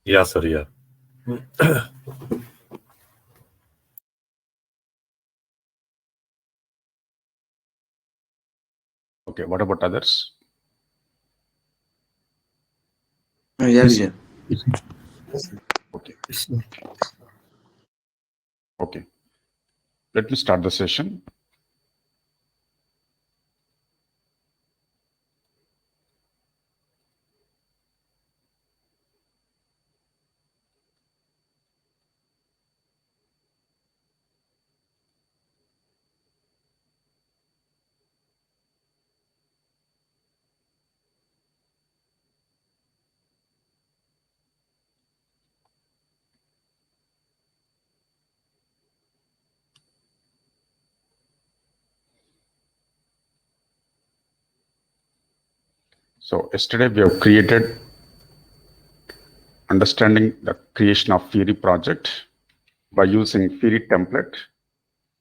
Yeah, sir. Yeah. Okay, what about others? Yeah, Vijay. Okay, okay. Let me start the session. So yesterday we have created understanding the creation of Fiori project by using Fiori template,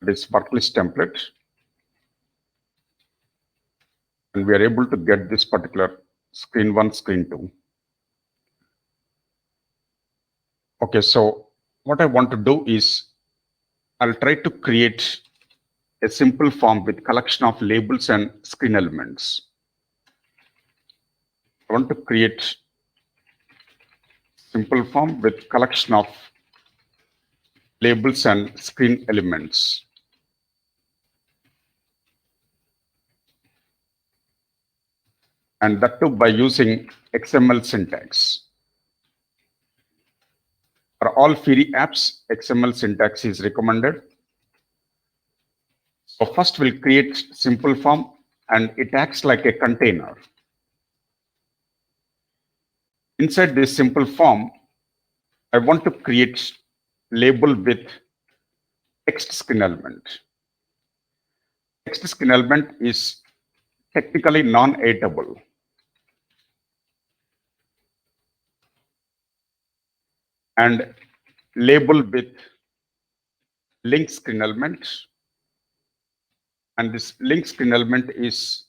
this worklist template, and we are able to get this particular screen 1, screen 2. Okay, so what I want to do is I'll try to create a simple form with collection of labels and screen elements. I want to create simple form with collection of labels and screen elements. And that too by using XML syntax. For all Fiori apps, XML syntax is recommended. So first we'll create simple form and it acts like a container. Inside this simple form, I want to create label with text screen element. Text screen element is technically non-editable. And label with link screen element. And this link screen element is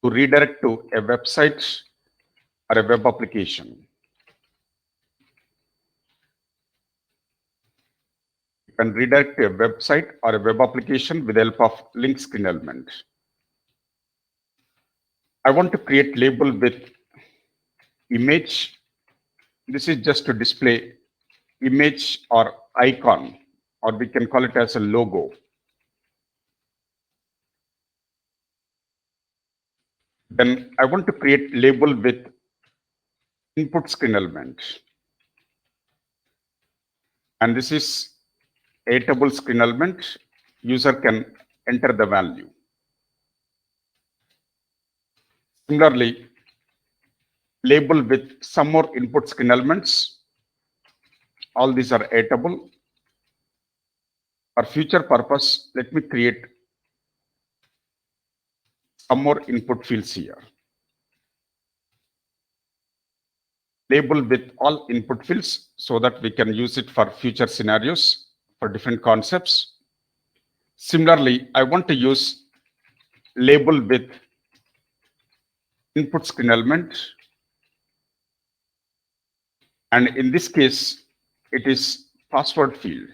to redirect to a website or a web application. You can redirect to a website or a web application with the help of link screen element. I want to create label with image. This is just to display image or icon, or we can call it as a logo. Then I want to create label with input screen element. And this is a table screen element. User can enter the value. Similarly, label with some more input screen elements. All these are editable. For future purpose, let me create some more input fields here. Label with all input fields so that we can use it for future scenarios for different concepts. Similarly, I want to use label with input screen element. And in this case, it is password field.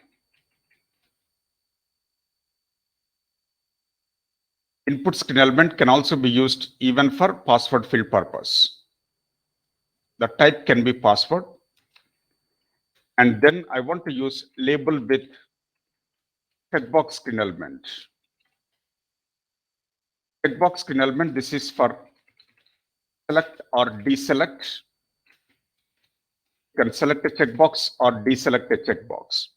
Input screen element can also be used even for password field purpose. The type can be password. And then I want to use label with checkbox screen element. Checkbox screen element, this is for select or deselect. You can select a checkbox or deselect a checkbox.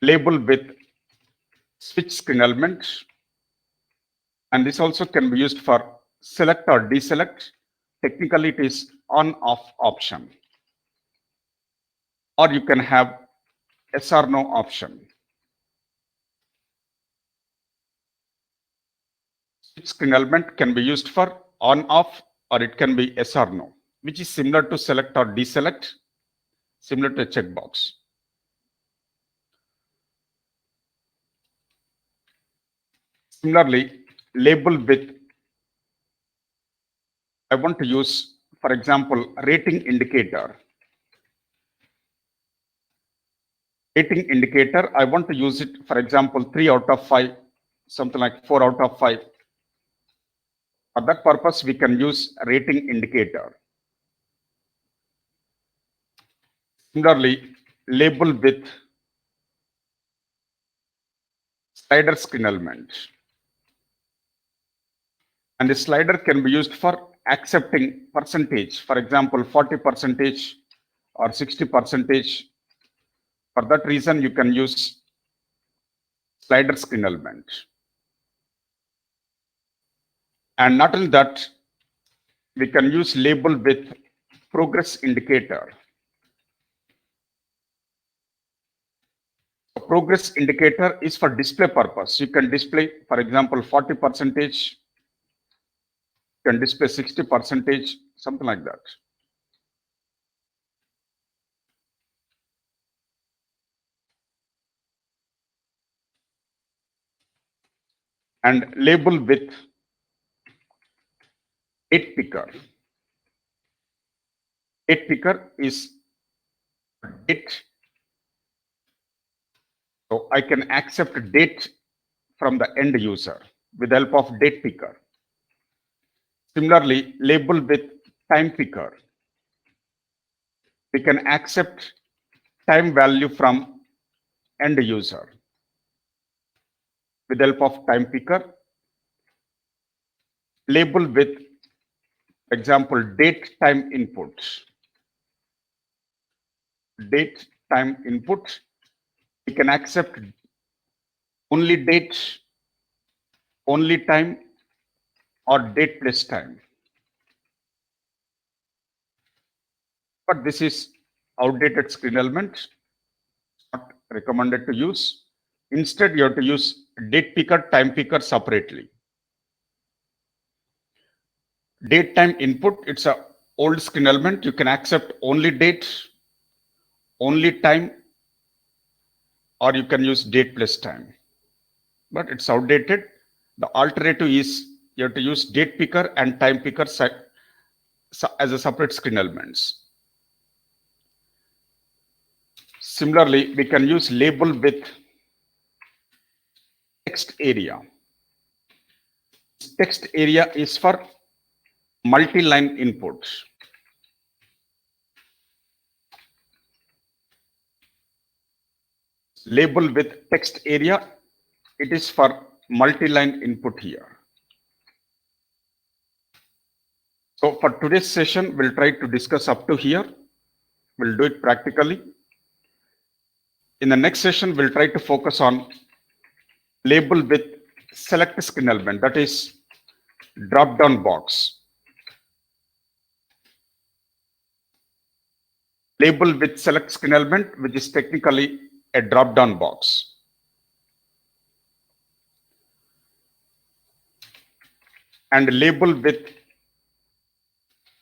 Label with switch screen element. And this also can be used for select or deselect. Technically, it is on-off option. Or you can have yes or no option. Switch screen element can be used for on-off or it can be yes or no, which is similar to select or deselect, similar to a checkbox. Similarly, label with, I want to use for example, rating indicator. Rating indicator, I want to use it, for example, 3 out of 5, something like 4 out of 5. For that purpose, we can use rating indicator. Similarly, label with slider screen element. And the slider can be used for accepting percentage, for example, 40% or 60%. For that reason, you can use slider screen element. And not only that, we can use label with progress indicator. A progress indicator is for display purpose. You can display, for example, 40%, you can display 60%, something like that. And label with date picker. Date picker is date. So I can accept date from the end user with the help of date picker. Similarly, label with time picker. We can accept time value from end user with the help of time picker. Label with, for example, date time input. Date time input. We can accept only date, only time, or date plus time. But this is outdated screen element, not recommended to use. Instead, you have to use date picker, time picker separately. Date time input, it's a old screen element. You can accept only date, only time, or you can use date plus time. But it's outdated. The alternative is you have to use date picker and time picker as a separate screen elements. Similarly, we can use label with text area. Text area is for multi-line input. Label with text area, it is for multi-line input here. So for today's session, we'll try to discuss up to here. We'll do it practically. In the next session, we'll try to focus on label with select screen element, that is drop-down box. Label with select screen element, which is technically a drop-down box. And label with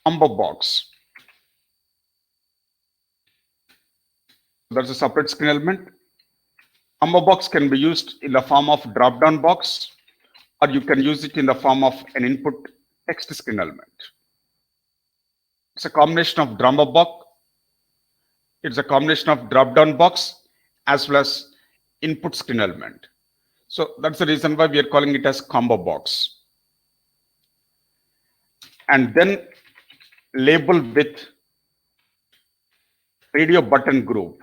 combo box. There's a separate screen element. Combo box can be used in the form of drop-down box, or you can use it in the form of an input text screen element. It's a combination of drop-down box. It's a combination of drop-down box as well as input screen element. So that's the reason why we are calling it as combo box. And then label with radio button group.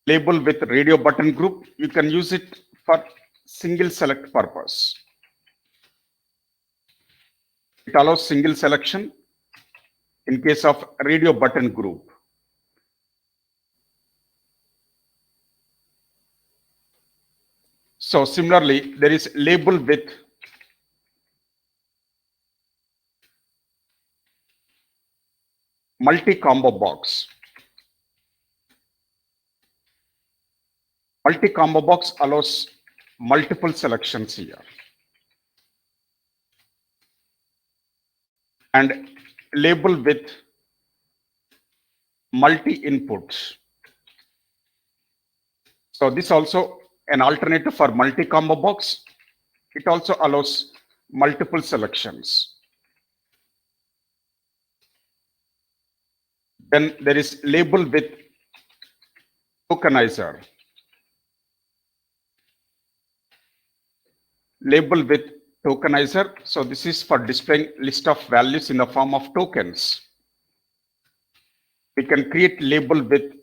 Label with radio button group, you can use it for single select purpose. It allows single selection in case of radio button group. So similarly, there is label with multi-combo box. Multi-combo box allows multiple selections here. And label with multi-inputs. So this also an alternative for multi-combo box. It also allows multiple selections. Then there is label with tokenizer. Label with tokenizer. So this is for displaying list of values in the form of tokens. We can create label with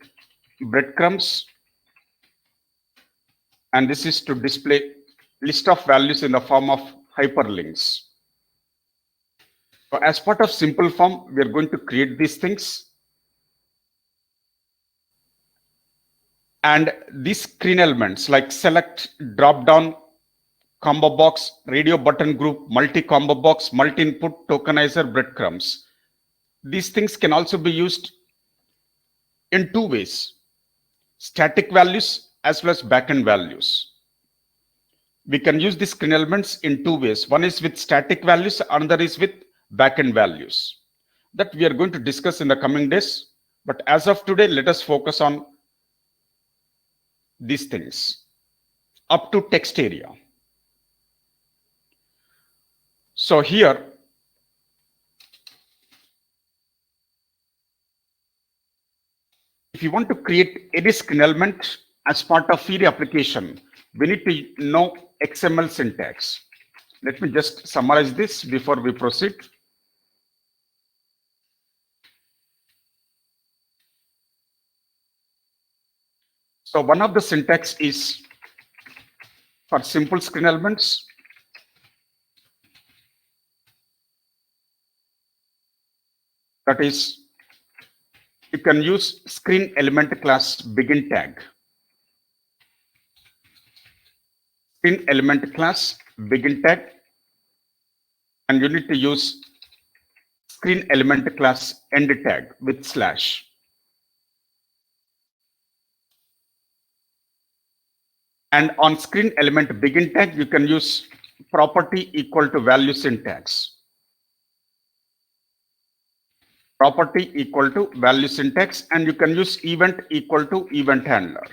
breadcrumbs, and this is to display list of values in the form of hyperlinks. So as part of simple form, we are going to create these things. And these screen elements like select, drop down, combo box, radio button group, multi combo box, multi input, tokenizer, breadcrumbs. These things can also be used in two ways: static values as well as backend values. We can use these screen elements in two ways. One is with static values, another is with backend values. That we are going to discuss in the coming days. But as of today, let us focus on these things up to text area. So here, if you want to create any screen element as part of Fiori application, we need to know XML syntax. Let me just summarize this before we proceed. So one of the syntax is for simple screen elements. That is, you can use screen element class begin tag. Screen element class begin tag, and you need to use screen element class end tag with slash. And on screen element begin tag, you can use property equal to value syntax. Property equal to value syntax, and you can use event equal to event handler.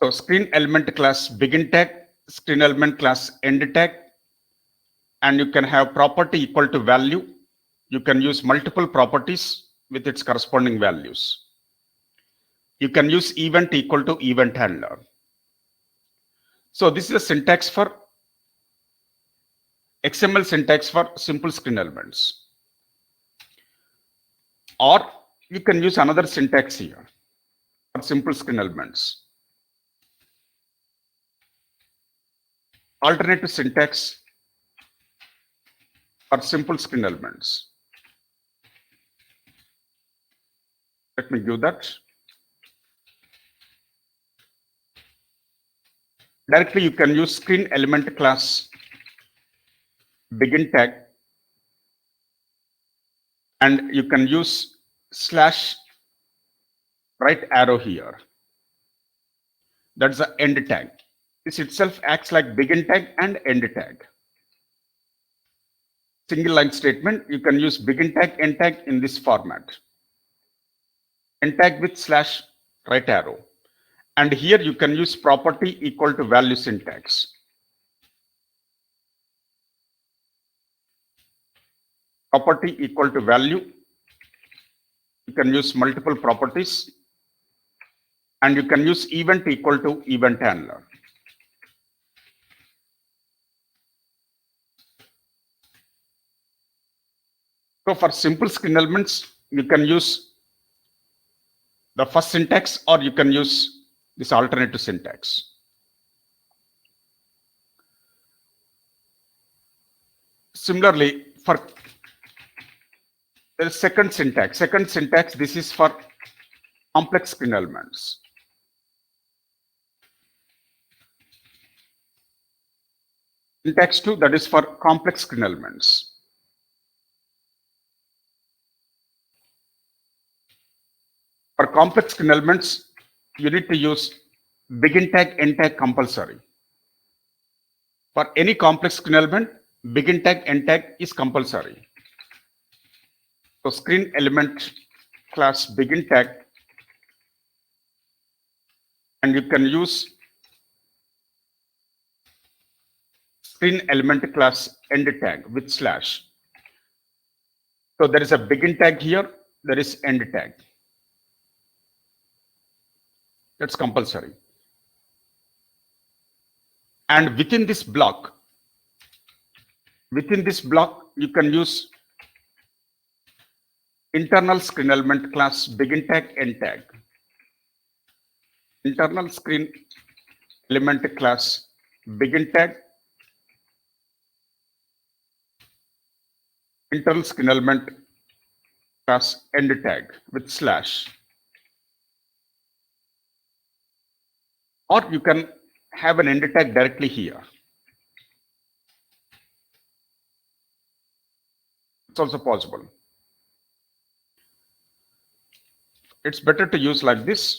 So screen element class begin tag, screen element class end tag, and you can have property equal to value. You can use multiple properties with its corresponding values. You can use event equal to event handler. So this is a syntax for XML syntax for simple screen elements. Or you can use another syntax here for simple screen elements. Alternative syntax for simple screen elements. Let me give that. Directly you can use screen element class begin tag, and you can use slash right arrow here. That's the end tag. This itself acts like begin tag and end tag. Single line statement, you can use begin tag, end tag in this format. End tag with slash right arrow. And here you can use property equal to value syntax. Property equal to value. You can use multiple properties. And you can use event equal to event handler. So for simple screen elements, you can use the first syntax, or you can use this alternative syntax. Similarly, for the second syntax, this is for complex screen elements. Syntax 2, that is for complex screen elements. For complex screen elements, you need to use begin tag, end tag compulsory. For any complex screen element, begin tag, end tag is compulsory. So screen element class begin tag, and you can use screen element class end tag with slash. So there is a begin tag here, there is end tag. That's compulsory. And within this block, you can use internal screen element class begin tag, end tag. Internal screen element class begin tag, internal screen element class end tag with slash. Or you can have an end tag directly here. It's also possible. It's better to use like this.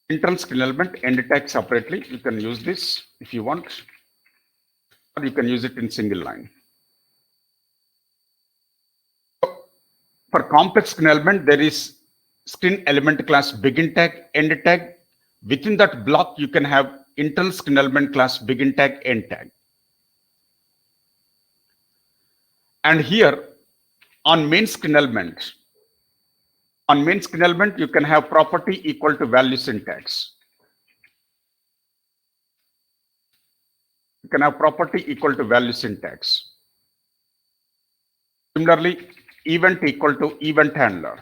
Internal screen element end tag separately. You can use this if you want, or you can use it in single line. For complex screen element, there is screen element class begin tag, end tag. Within that block, you can have internal screen element class begin tag, end tag. And here on main screen element, you can have property equal to value syntax. You can have property equal to value syntax. Similarly, event equal to event handler.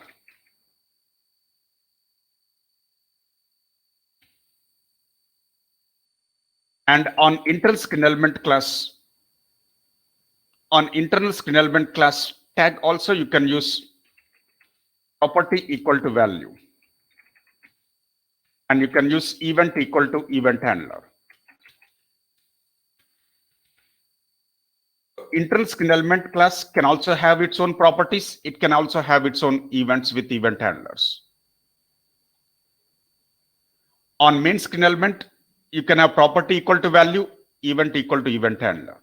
And on internal screen element class, tag also you can use property equal to value. And you can use event equal to event handler. Internal screen element class can also have its own properties. It can also have its own events with event handlers. On main screen element, you can have property equal to value, event equal to event handler.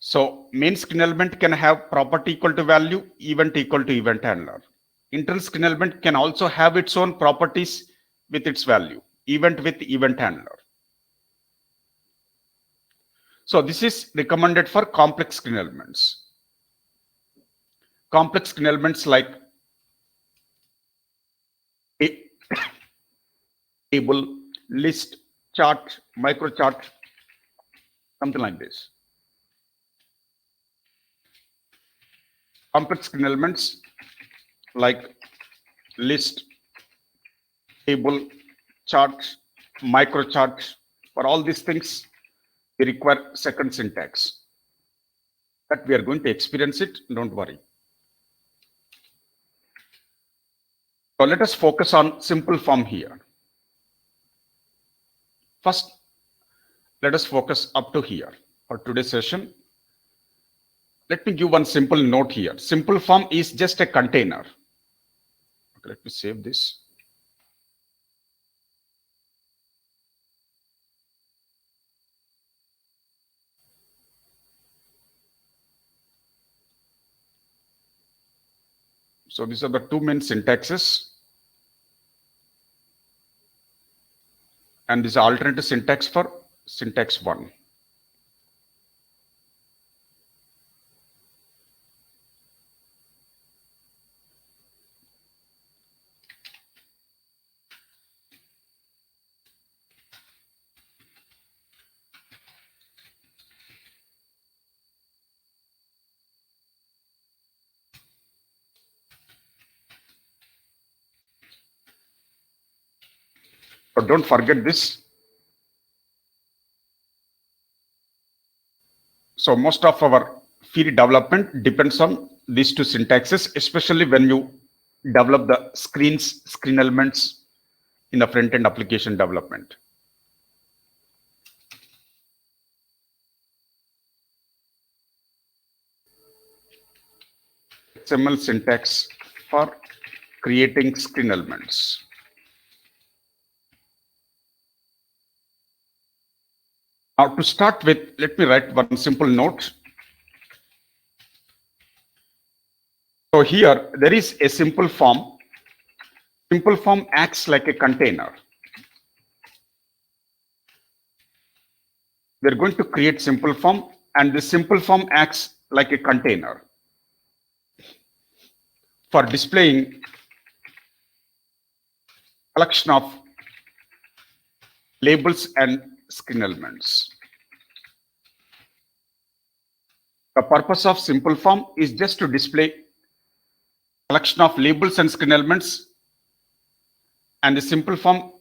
So main screen element can have property equal to value, event equal to event handler. Internal screen element can also have its own properties with its value, event with event handler. So this is recommended for complex screen elements. Complex screen elements like table, list, chart, microchart, something like this. Complex screen elements like list, table, chart, microchart, for all these things, they require second syntax. That we are going to experience it, don't worry. So let us focus on simple form here. First, let us focus up to here for today's session. Let me give one simple note here. Simple form is just a container. Okay, let me save this. So these are the two main syntaxes. And this is alternative syntax for syntax 1. But don't forget this. So most of our field development depends on these two syntaxes, especially when you develop the screen elements in the front-end application development. XML syntax for creating screen elements. Now to start with, let me write one simple note. So here there is a simple form. Simple form acts like a container. we're going to create simple form, and the simple form acts like a container for displaying collection of labels and screen elements. The purpose of simple form is just to display collection of labels and screen elements, and the simple form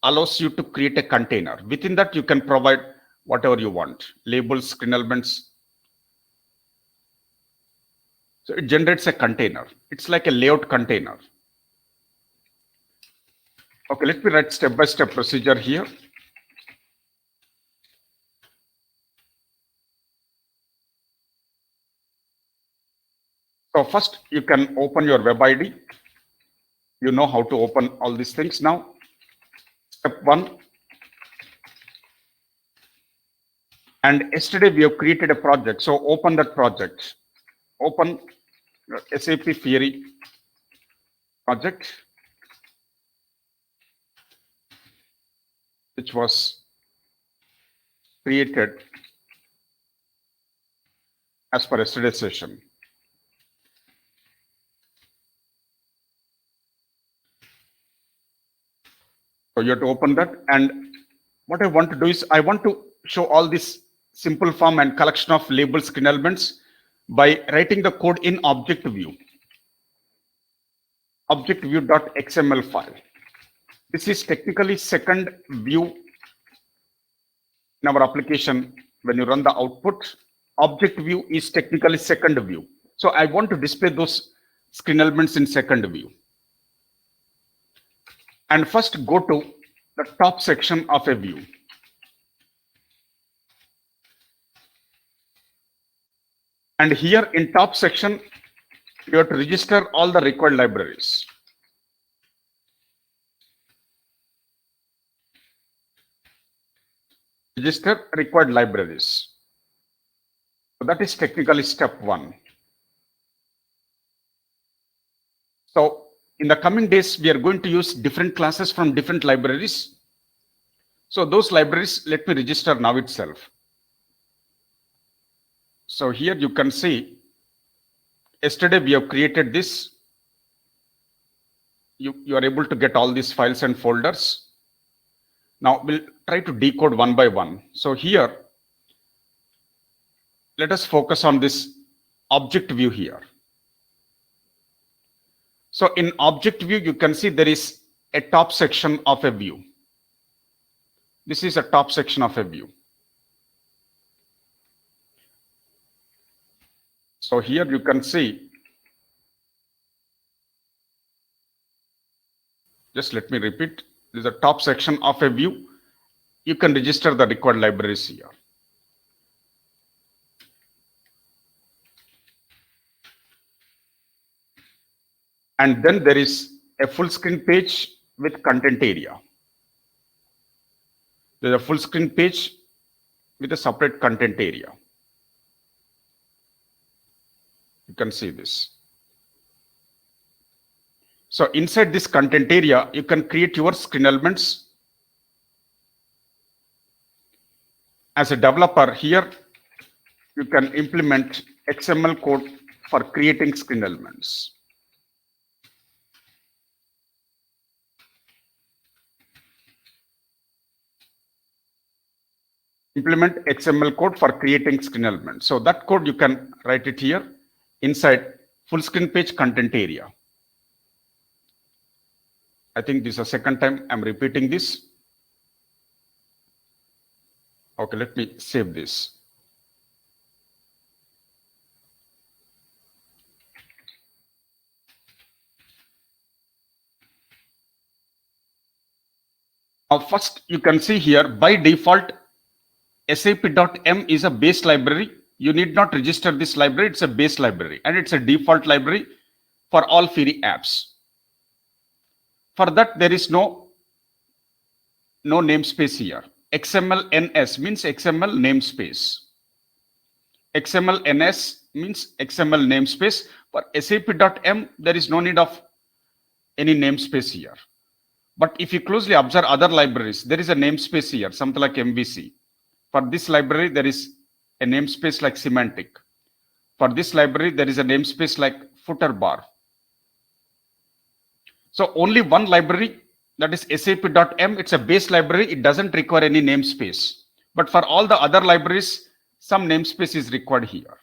allows you to create a container. Within that, you can provide whatever you want, labels, screen elements. So it generates a container. It's like a layout container. Okay, let me write step-by-step procedure here. So first, you can open your web ID. You know how to open all these things now. Step 1. And yesterday we have created a project. So open that project. Open your SAP Fiori project, which was created as per yesterday's session. So you have to open that, and what I want to do is I want to show all this simple form and collection of labels, screen elements by writing the code in object view. Object view.xml file. This is technically second view in our application. When you run the output, object view is technically second view. So I want to display those screen elements in second view. And first go to the top section of a view. And here in top section, you have to register all the required libraries. Register required libraries. So that is technically step 1. So in the coming days, we are going to use different classes from different libraries. So those libraries, let me register now itself. So here you can see, yesterday we have created this. You are able to get all these files and folders. Now we'll try to decode one by one. So here, let us focus on this object view here. So in object view, you can see there is a top section of a view. This is a top section of a view. So here you can see, just let me repeat, this is a top section of a view. You can register the required libraries here. And then there is a full screen page with content area. There's a full screen page with a separate content area. You can see this. So inside this content area, you can create your screen elements. As a developer here, you can implement XML code for creating screen elements. Implement XML code for creating screen elements. So that code you can write it here inside full screen page content area. I think this is the second time I'm repeating this. Okay, let me save this. Now first you can see here by default sap.m is a base library. You need not register this library. It's a base library and it's a default library for all Fiori apps. For that, there is no namespace here. XML-NS means XML namespace. XML-NS means XML namespace. For sap.m, there is no need of any namespace here. But if you closely observe other libraries, there is a namespace here, something like MVC. For this library, there is a namespace like semantic. For this library, there is a namespace like footer bar. So only one library, that is sap.m, it's a base library. It doesn't require any namespace. But for all the other libraries, some namespace is required here.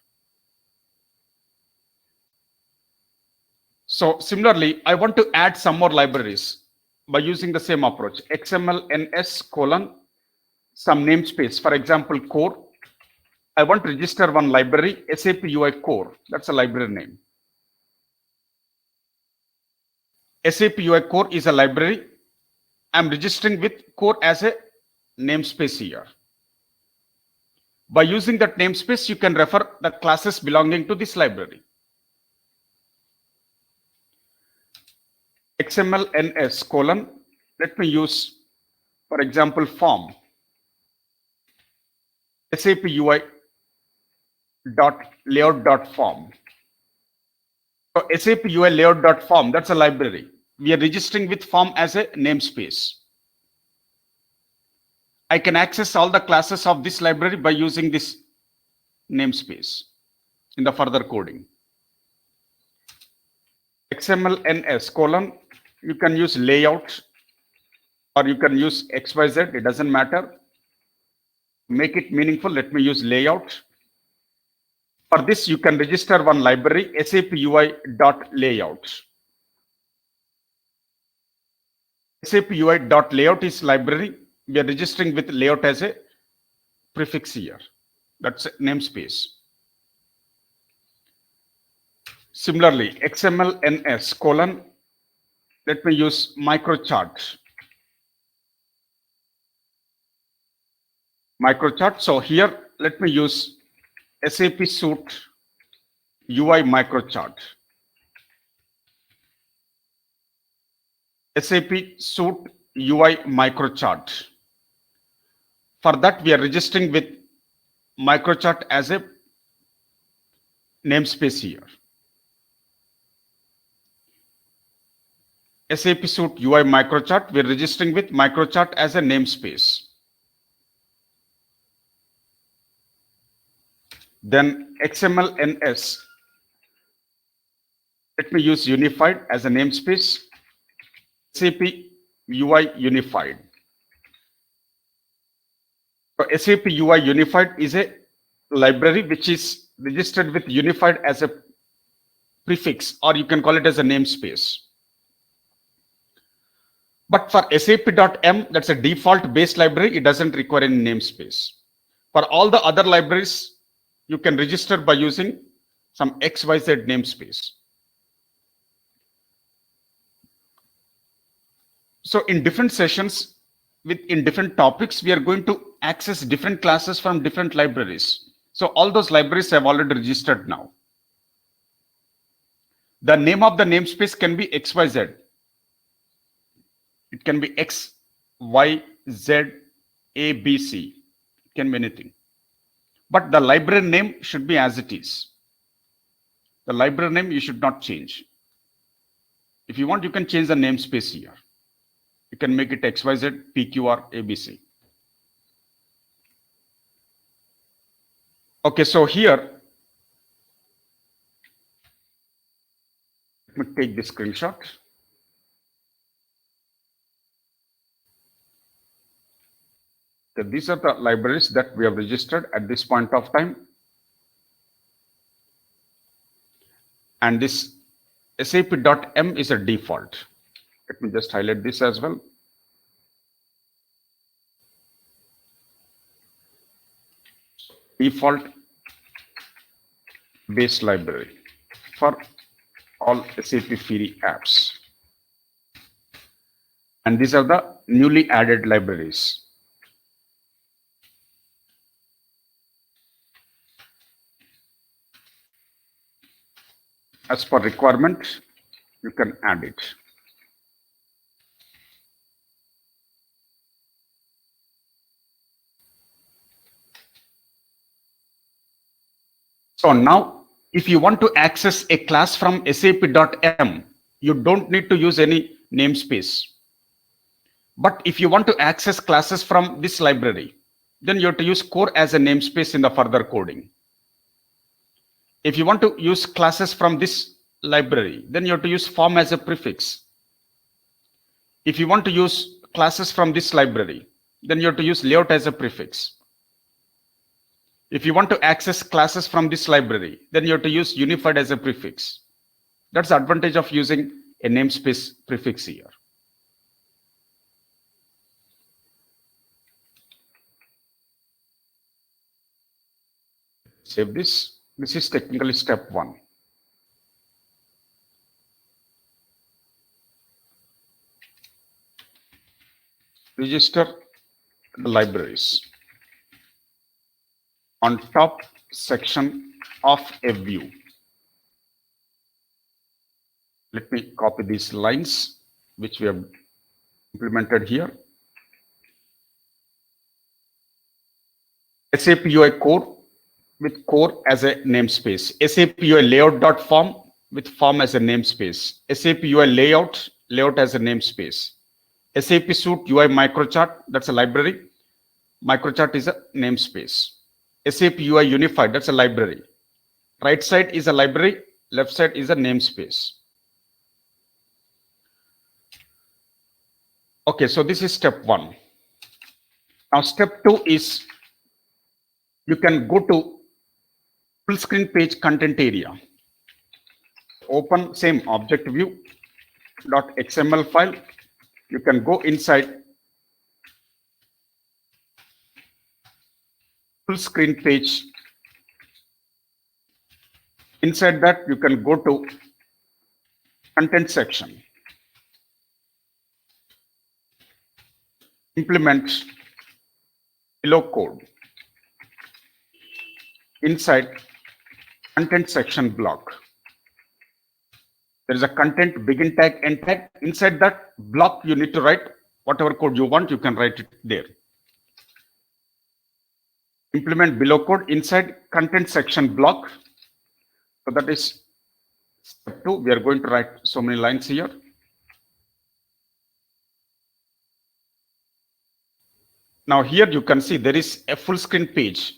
So similarly, I want to add some more libraries by using the same approach. XML ns : some namespace. For example, core. I want to register one library, SAP UI core. That's a library name. SAP UI core is a library. I'm registering with core as a namespace here. By using that namespace, you can refer the classes belonging to this library. XML ns : let me use, for example, form. SAP UI layout.form. So SAP UI layout.form, that's a library. We are registering with form as a namespace. I can access all the classes of this library by using this namespace in the further coding. XML ns : you can use layout or you can use XYZ, it doesn't matter. Make it meaningful, let me use layout. For this, you can register one library, SAP UI.layout. SAP UI.layout is library. We are registering with layout as a prefix here. That's a namespace. Similarly, XML ns : let me use microchart. Microchart. So here, let me use SAP suite UI microchart. SAP suite UI microchart. For that, we are registering with microchart as a namespace here. SAP suite UI microchart, we are registering with microchart as a namespace. Then XML ns, let me use unified as a namespace. SAP UI unified. So SAP UI unified is a library which is registered with unified as a prefix, or you can call it as a namespace. But for SAP.m, that's a default base library. It doesn't require any namespace. For all the other libraries, you can register by using some XYZ namespace. So in different sessions, in different topics, we are going to access different classes from different libraries. So all those libraries have already registered now. The name of the namespace can be XYZ. It can be X, Y, Z, A, B, C. It can be anything. But the library name should be as it is. The library name you should not change. If you want, you can change the namespace here. You can make it XYZ, PQR, ABC. Okay, so here, let me take this screenshot. Okay, these are the libraries that we have registered at this point of time. And this SAP.m is a default. Let me just highlight this as well. Default base library for all SAP Fiori apps. And these are the newly added libraries. As per requirement, you can add it. So now, if you want to access a class from SAP.m, you don't need to use any namespace. But if you want to access classes from this library, then you have to use core as a namespace in the further coding. If you want to use classes from this library, then you have to use form as a prefix. If you want to use classes from this library, then you have to use layout as a prefix. If you want to access classes from this library, then you have to use unified as a prefix. That's the advantage of using a namespace prefix here. Save this. This is technically step 1. Register the libraries on top section of a view. Let me copy these lines which we have implemented here. SAP UI core with core as a namespace. SAP UI layout.form with form as a namespace. SAP UI layout as a namespace. SAP suite UI microchart, that's a library. Microchart is a namespace. SAP UI unified, that's a library. Right side is a library, left side is a namespace. Okay, so this is step 1. Now step 2 is you can go to full screen page content area. Open same object view .xml file. You can go inside full screen page. Inside that you can go to content section. Implement below code. Inside content section block, there is a content begin tag, end tag. Inside that block, you need to write whatever code you want, you can write it there. Implement below code inside content section block. So that is step 2. We are going to write so many lines here. Now here you can see there is a full screen page.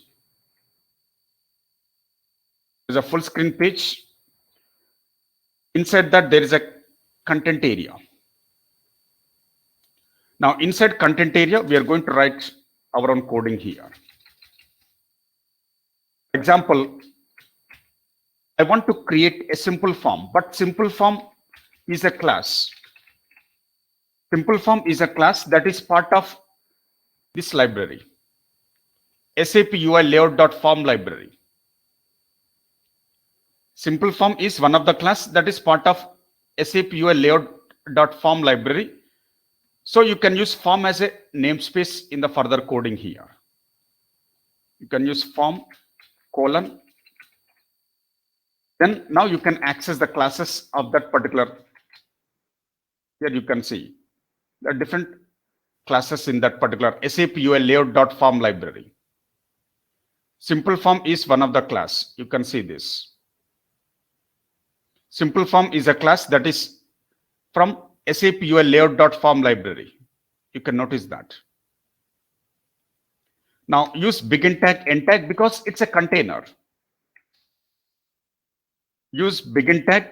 There is a full screen page. Inside that there is a content area. Now inside content area, we are going to write our own coding here. For example, I want to create a simple form, but simple form is a class. Simple form is a class that is part of this library, SAP UI layout.form library. Simple form is one of the class that is part of SAP UI layout.form library. So you can use form as a namespace in the further coding here. You can use form : then now you can access the classes of that particular. Here you can see the different classes in that particular SAP UI layout.form library. Simple form is one of the class. You can see this. Simple form is a class that is from SAP UI layout.form library. You can notice that. Now use begin tag, end tag because it's a container. Use begin tag,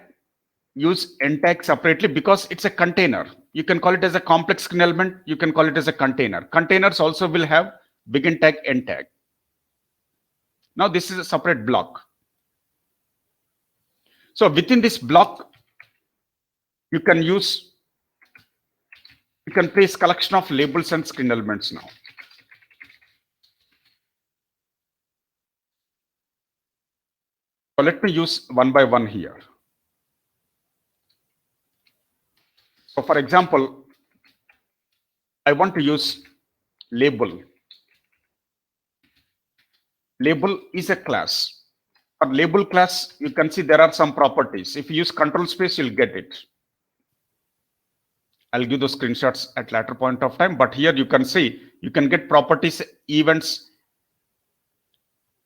use end tag separately because it's a container. You can call it as a complex screen element. You can call it as a container. Containers also will have begin tag, end tag. Now this is a separate block. So within this block, you can place collection of labels and screen elements now. So let me use one by one here. So for example, I want to use label. Label is a class. For label class, you can see there are some properties. If you use control space, you'll get it. I'll give those screenshots at later point of time, but here you can see, you can get properties, events,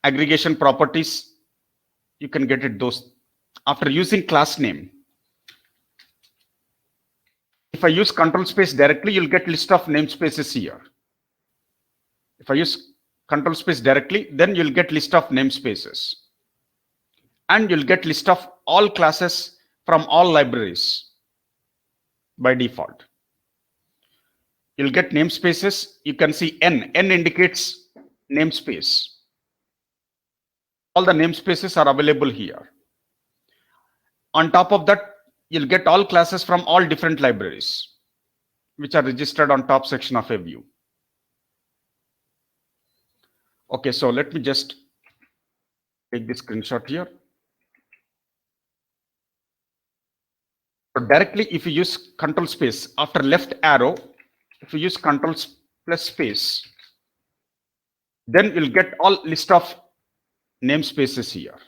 aggregation properties. You can get it those after using class name. If I use control space directly, you'll get list of namespaces here. If I use control space directly, then you'll get list of namespaces. And you'll get list of all classes from all libraries by default. You'll get namespaces. You can see N. N indicates namespace. All the namespaces are available here. On top of that, you'll get all classes from all different libraries, which are registered on top section of a view. Okay, so let me just take this screenshot here. So directly, if you use control space after left arrow, if you use control plus space, then you'll get all list of namespaces here.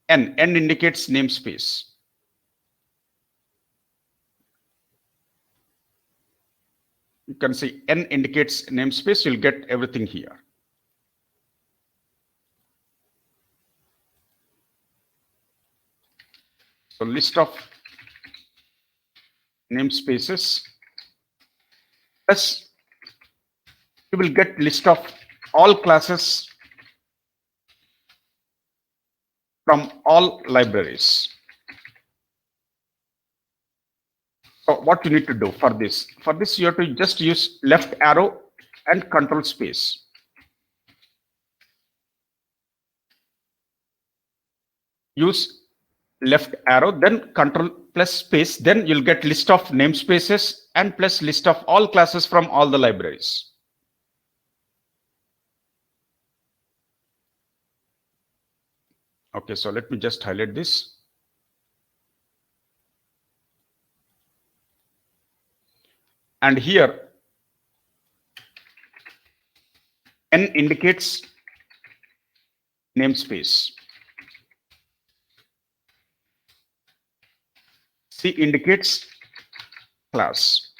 N indicates namespace. You can see N indicates namespace. You'll get everything here. So list of namespaces, plus you will get list of all classes from all libraries. So what you need to do for this? For this, you have to just use left arrow and control space. Use left arrow, then control plus space, then you'll get list of namespaces and plus list of all classes from all the libraries. Okay, so let me just highlight this. And here, N indicates namespace. C indicates class.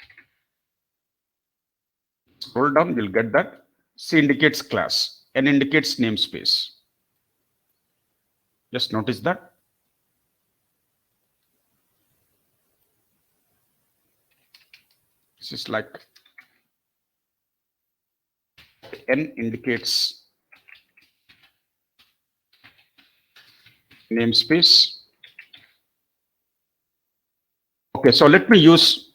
Scroll down, you'll get that. C indicates class. N indicates namespace. Just notice that. This is like N indicates namespace. Okay, so let me use,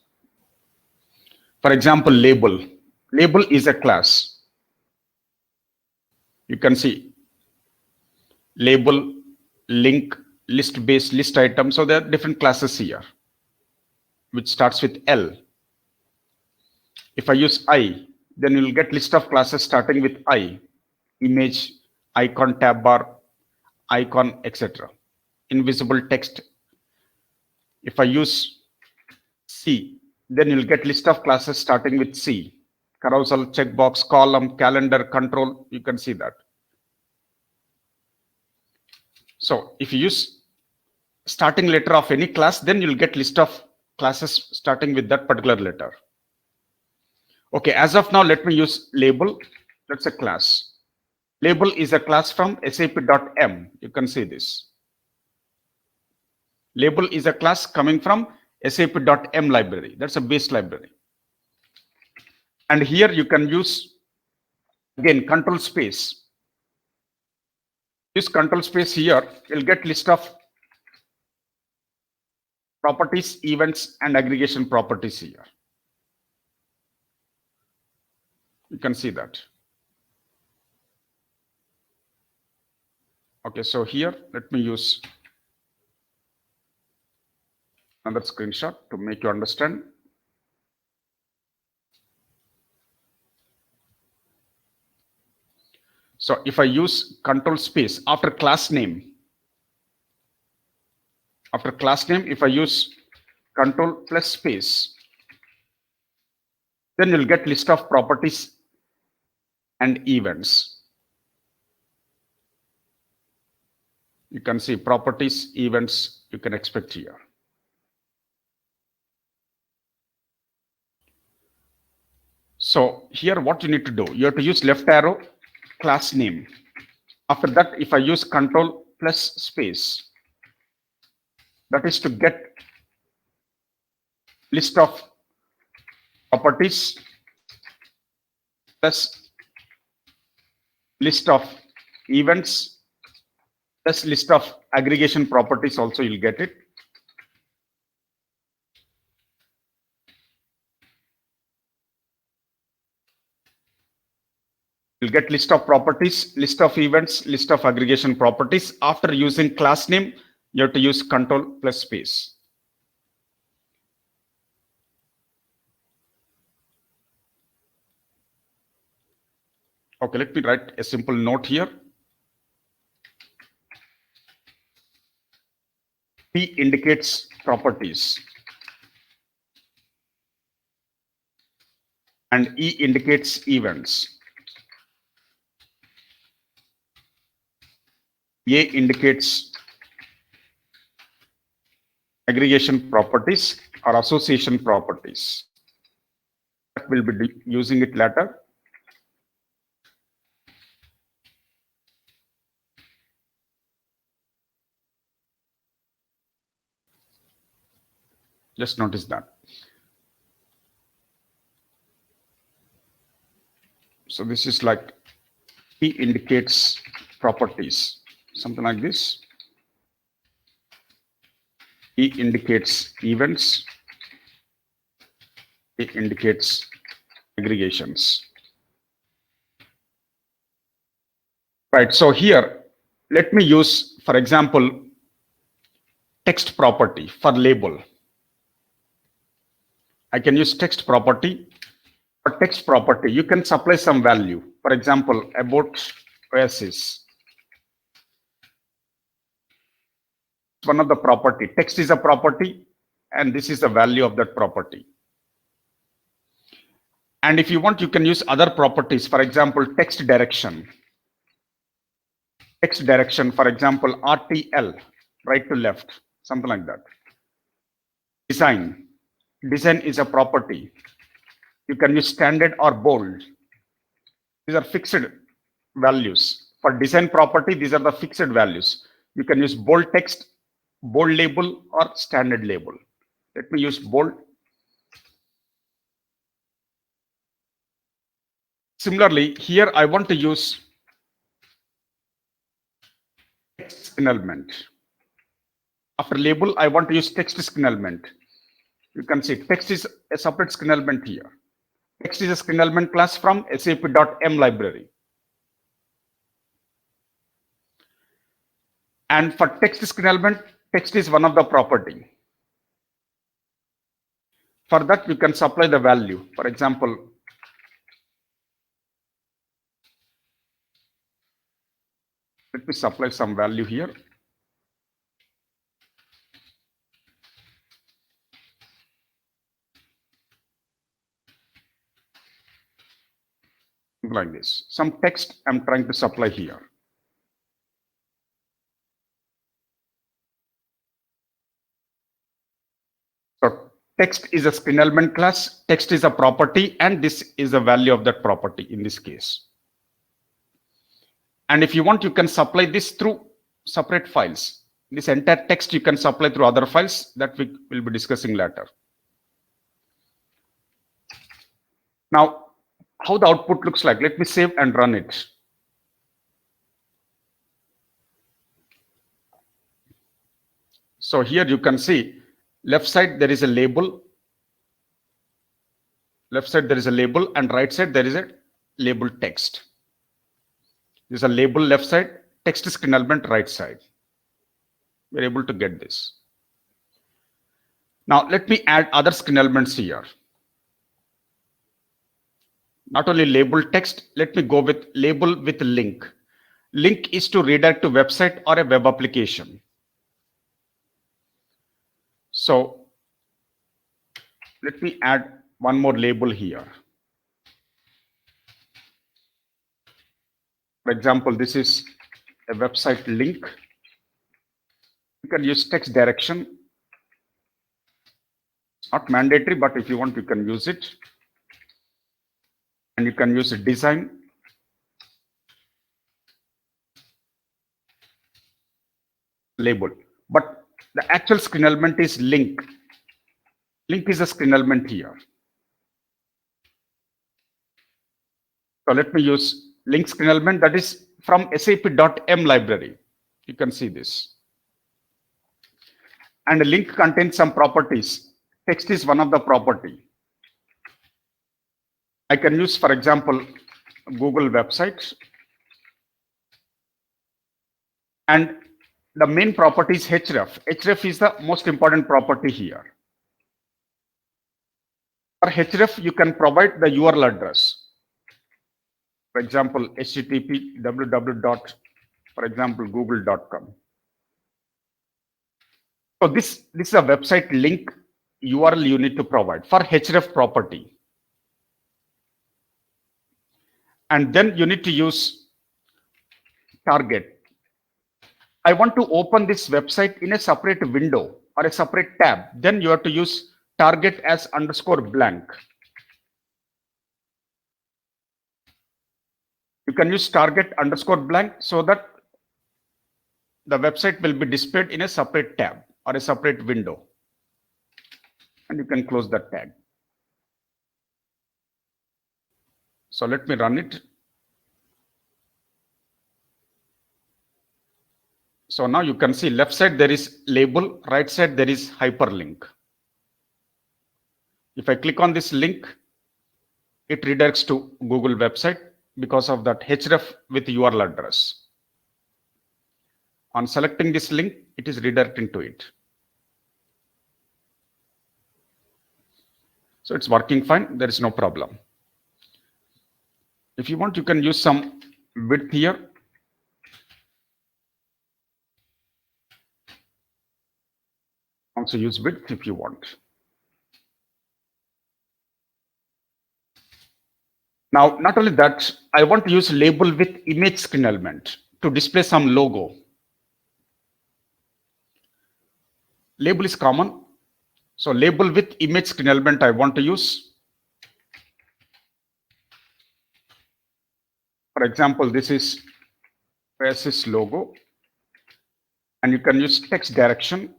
for example, label. Label is a class. You can see label, link, list base, list item. So there are different classes here, which starts with L. If I use I, then you'll get list of classes starting with I, image, icon, tab bar, icon, etc. Invisible text. If I use C, then you'll get list of classes starting with C, carousel, checkbox, column, calendar, control. You can see that. So if you use starting letter of any class, then you'll get list of classes starting with that particular letter. Okay, as of now, let me use label. That's a class. Label is a class from sap.m. You can see this. Label is a class coming from sap.m library. That's a base library. And here you can use, again, control space. Use control space here. You'll get list of properties, events, and aggregation properties here. You can see that. Okay, so here, let me use another screenshot to make you understand. So if I use control space after class name, if I use control plus space, then you'll get list of properties and events. You can see properties, events, you can expect here. So here what you need to do, you have to use left arrow, class name. After that, if I use control plus space, that is to get list of properties plus list of events plus list of aggregation properties also you'll get it. You'll get list of properties, list of events, list of aggregation properties. After using class name, you have to use control plus space. Okay, let me write a simple note here. P indicates properties and E indicates events. A indicates aggregation properties or association properties. That will be using it later. Just notice that. So this is like P indicates properties, something like this. E indicates events. E indicates aggregations. Right, so here, let me use, for example, text property for label. I can use text property. For text property, you can supply some value. For example, about Oasis. One of the property. Text is a property, and this is the value of that property. And if you want, you can use other properties. For example, text direction. Text direction, for example, RTL, right to left, something like that. Design. Design is a property. You can use standard or bold. These are fixed values. For design property, these are the fixed values. You can use bold text, bold label, or standard label. Let me use bold. Similarly, here I want to use text signalement. After label, I want to use text signalement. You can see text is a separate signalement here. Text is a signalement class from sap.m library. And for text signalement, text is one of the property. For that, you can supply the value. For example, let me supply some value here. Like this. Some text I'm trying to supply here. So text is a signalement class, text is a property, and this is the value of that property in this case. And if you want, you can supply this through separate files. This entire text you can supply through other files that we will be discussing later. Now, how the output looks like, let me save and run it. So here you can see left side there is a label. Left side there is a label, and right side there is a label text. There's a label left side, text signalement right side. We're able to get this. Now let me add other signalements here. Not only label text, let me go with label with link. Link is to redirect to website or a web application. So let me add one more label here. For example, this is a website link. You can use text direction. Not mandatory, but if you want, you can use it. And you can use a design. Label. But the actual signalement is link. Link is a signalement here. So let me use link screen element that is from sap.m library. You can see this. And a link contains some properties. Text is one of the property. I can use, for example, Google websites. And the main property is href. Href is the most important property here. For href, you can provide the URL address. For example, http www. For example, google.com. So this is a website link URL you need to provide for href property. And then you need to use target. I want to open this website in a separate window or a separate tab. Then you have to use target as underscore blank. You can use target underscore blank so that the website will be displayed in a separate tab or a separate window. And you can close that tag. So let me run it. So now you can see left side there is label, right side there is hyperlink. If I click on this link, it redirects to Google website because of that href with URL address. On selecting this link, it is redirecting to it. So it's working fine. There is no problem. If you want, you can use some width here. Also use width if you want. Now, not only that, I want to use label with image screen element to display some logo. Label is common. So label with image screen element I want to use. For example, this is Oasis logo. And you can use text direction.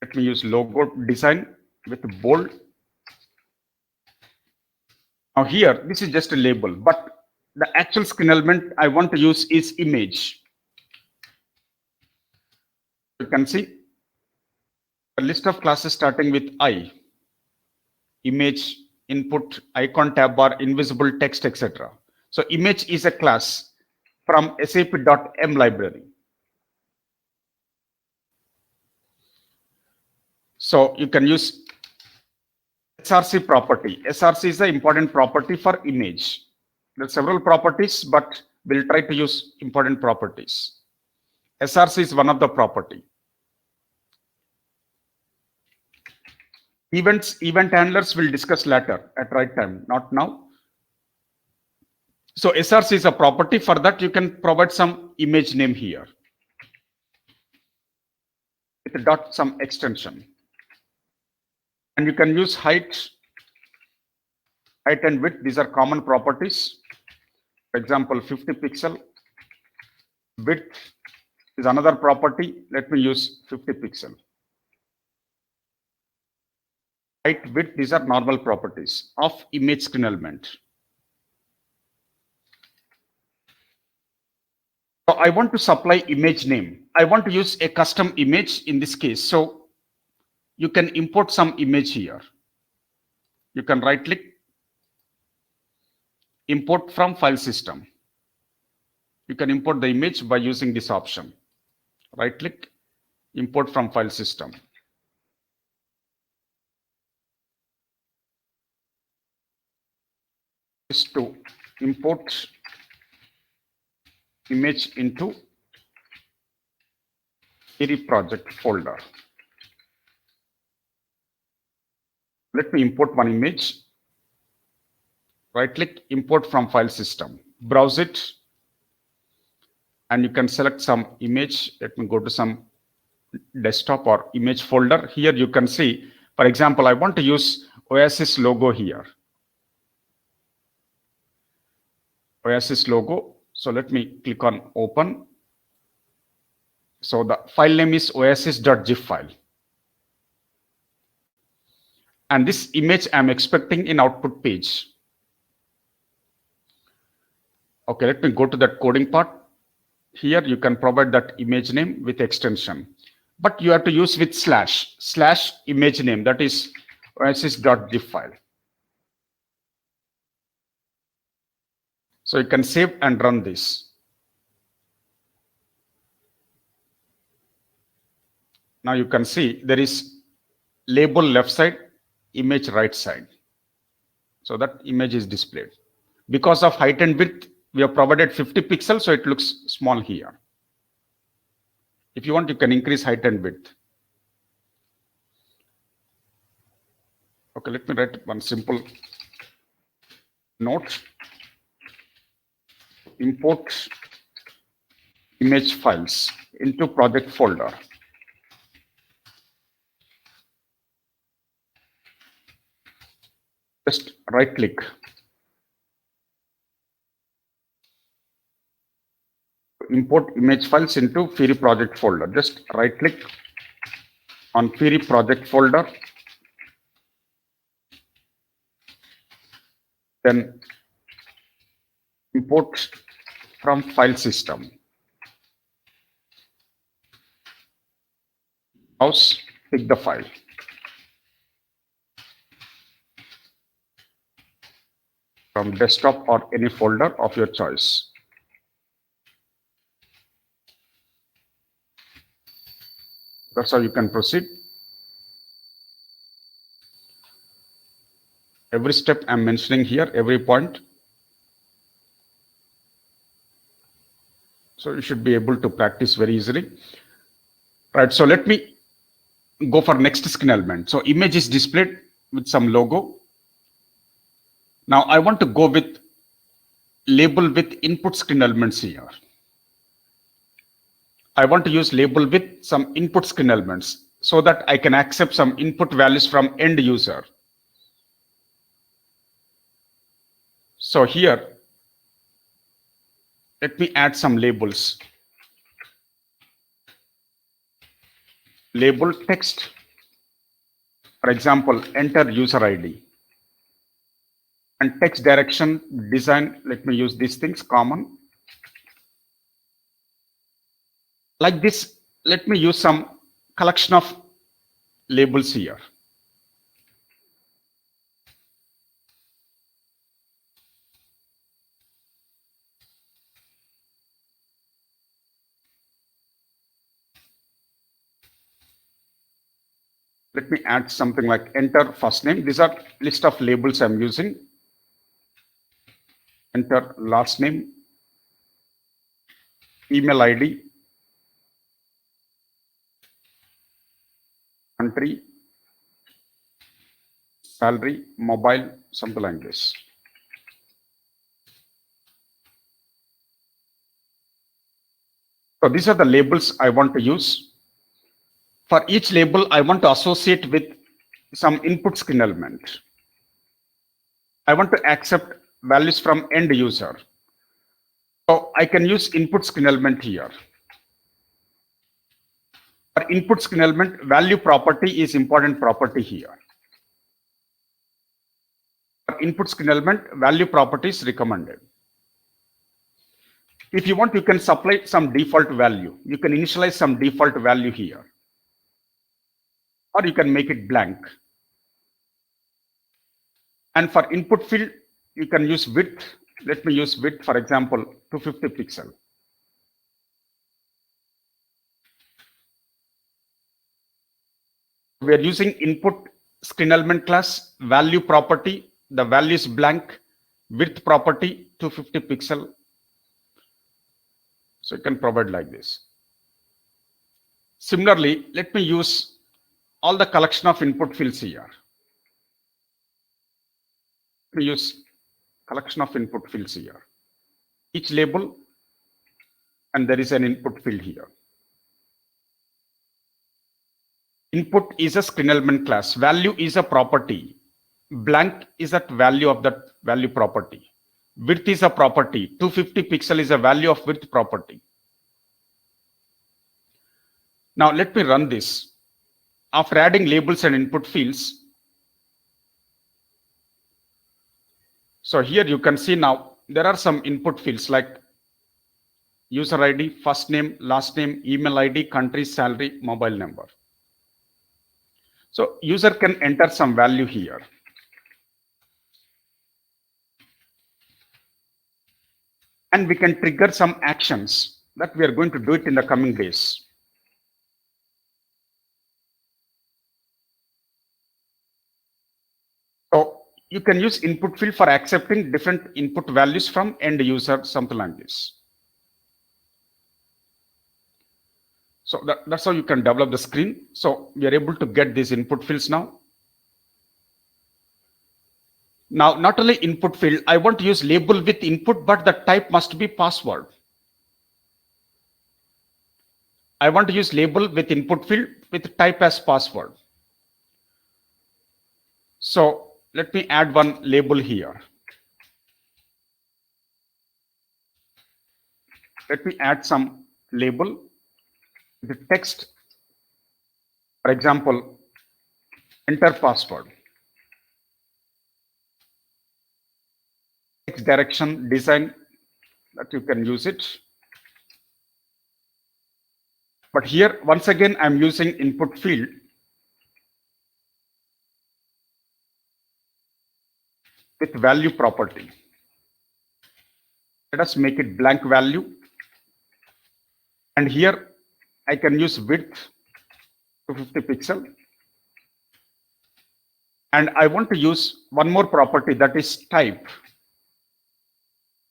Let me use logo design with bold. Now here, this is just a label, but the actual screen element I want to use is image. You can see a list of classes starting with I, image, input, icon, tab bar, invisible text, etc. So image is a class from sap.m library. So you can use SRC property. SRC is the important property for image. There are several properties, but we'll try to use important properties. SRC is one of the property. Event handlers will discuss later at right time, not now. So SRC is a property. For that, you can provide some image name here with dot some extension. And you can use height and width. These are common properties. For example, 50 pixel. Width is another property. Let me use 50 pixel. Height, width, these are normal properties of image screen element. So I want to supply image name. I want to use a custom image in this case. So you can import some image here. You can right click, import from file system. You can import the image by using this option. Right click, import from file system. Is to import image into theory project folder. Let me import one image. Right click, import from file system. Browse it. And you can select some image. Let me go to some desktop or image folder. Here you can see, for example, I want to use Oasis logo here. Oasis logo. So let me click on open. So the file name is oasis.zip file. And this image I'm expecting in output page. Okay, let me go to that coding part. Here you can provide that image name with extension, but you have to use with slash image name, that is oasis.zip file. So you can save and run this. Now you can see there is label left side, image right side. So that image is displayed. Because of height and width, we have provided 50 pixels, so it looks small here. If you want, you can increase height and width. Okay, let me write one simple note. Import image files into project folder. Just right click. Import image files into Fiori project folder. Just right click on Fiori project folder. Then import from file system. Mouse, pick the file. From desktop or any folder of your choice. That's how you can proceed. Every step I'm mentioning here, every point. So you should be able to practice very easily. Right, so let me go for next skin element. So image is displayed with some logo. Now I want to go with label with input skin elements here. I want to use label with some input skin elements so that I can accept some input values from end user. So here, let me add some labels. Label text. For example, enter user ID. And text direction design, let me use these things, common. Like this, let me use some collection of labels here. Let me add something like enter first name. These are list of labels I'm using. Enter last name, email ID, country, salary, mobile, something like this. So these are the labels I want to use. For each label, I want to associate with some input skin element. I want to accept values from end user. So I can use input skin element here. For input skin element, value property is important property here. For input skin element, value property is recommended. If you want, you can supply some default value. You can initialize some default value here. Or you can make it blank. And for input field, you can use width. Let me use width, for example, 250 pixel. We are using input skin element class, value property. The value is blank, width property, 250 pixel. So you can provide like this. Similarly, let me use all the collection of input fields here. We use collection of input fields here. Each label, and there is an input field here. Input is a skin element class. Value is a property. Blank is that value of that value property. Width is a property. 250 pixel is a value of width property. Now let me run this. After adding labels and input fields, so here you can see now there are some input fields like user ID, first name, last name, email ID, country, salary, mobile number. So user can enter some value here. And we can trigger some actions that we are going to do it in the coming days. So you can use input field for accepting different input values from end user, something like this. So that's how you can develop the screen. So we are able to get these input fields now. Now, not only input field, I want to use label with input, but the type must be password. I want to use label with input field with type as password. So let me add one label here. Let me add some label with text. For example, enter password. Text direction design that you can use it. But here, once again, I'm using input field. With value property. Let us make it blank value. And here I can use width 250 pixel. And I want to use one more property, that is type.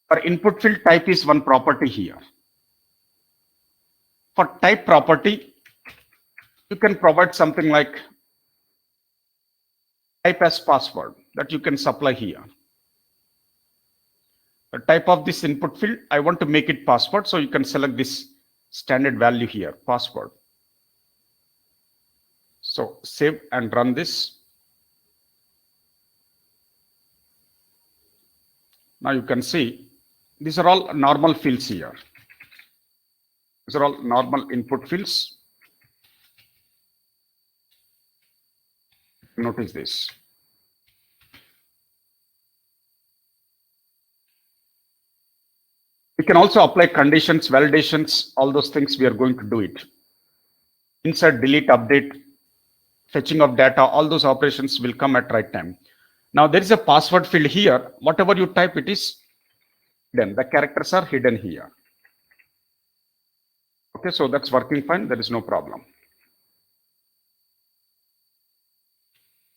For input field, type is one property here. For type property, you can provide something like type as password that you can supply here. The type of this input field, I want to make it password, so you can select this standard value here, password. So save and run this. Now you can see these are all normal fields here. These are all normal input fields. Notice this. We can also apply conditions, validations, all those things we are going to do it. Insert, delete, update, fetching of data, all those operations will come at right time. Now there is a password field here. Whatever you type, it is hidden. The characters are hidden here. Okay, so that's working fine. There is no problem.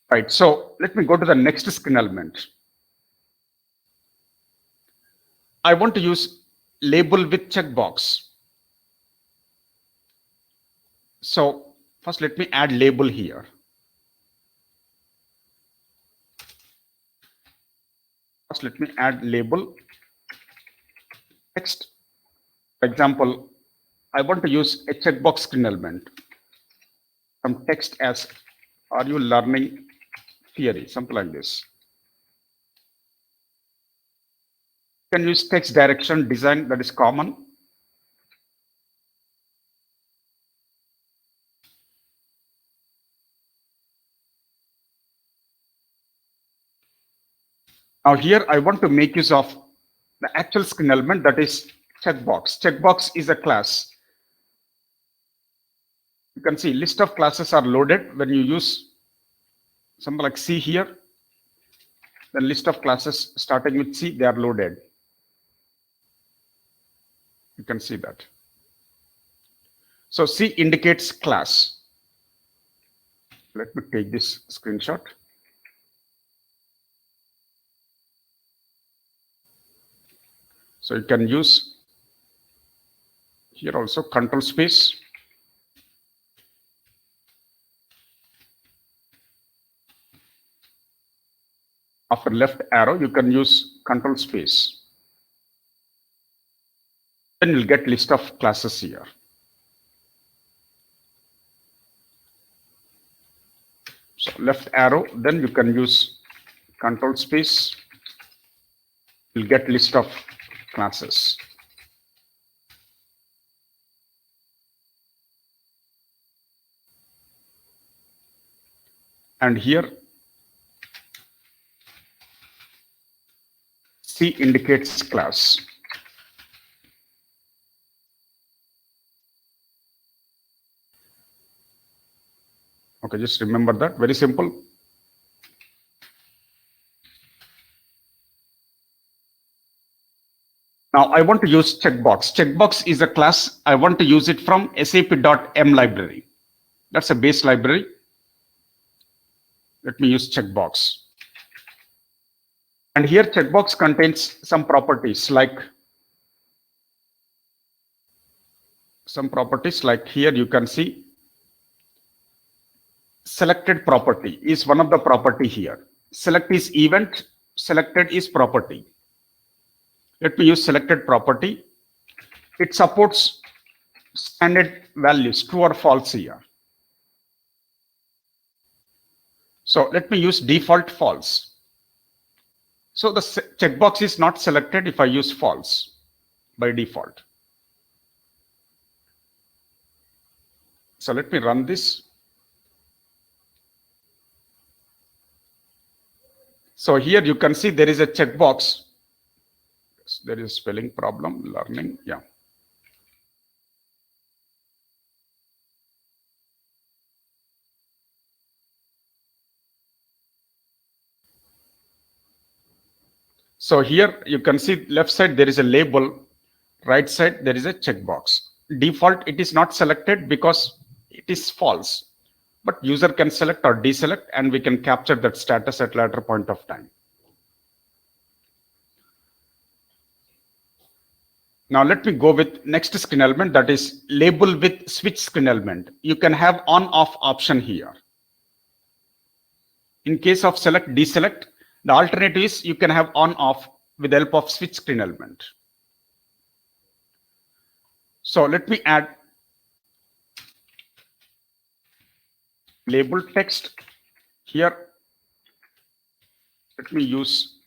Right, so let me go to the next screen element. I want to use label with checkbox. So first let me add label here. First let me add label text. For example, I want to use a checkbox screen element. Some text as are you learning theory, something like this. You can use text direction design, that is common. Now here I want to make use of the actual screen element, that is checkbox. Checkbox is a class. You can see list of classes are loaded when you use something like C here. The list of classes starting with C, they are loaded. You can see that. So C indicates class. Let me take this screenshot. So you can use here also control space. After left arrow, you can use control space. Then you'll get list of classes here. So left arrow, then you can use control space. You'll get list of classes. And here C indicates class. Okay, just remember that, very simple. Now I want to use checkbox. Checkbox is a class. I want to use it from sap.m library. That's a base library. Let me use checkbox. And here checkbox contains some properties like here you can see selected property is one of the property here. Select is event, selected is property. Let me use selected property. It supports standard values, true or false here. So let me use default false. So the checkbox is not selected if I use false by default. So let me run this. So here you can see there is a checkbox. There is a spelling problem, learning, yeah. So here you can see left side there is a label, right side there is a checkbox. Default it is not selected because it is false, but user can select or deselect and we can capture that status at later point of time. Now let me go with next screen element, that is label with switch screen element. You can have on off option here. In case of select deselect, the alternative is you can have on off with the help of switch screen element. So let me add label text here. Let me use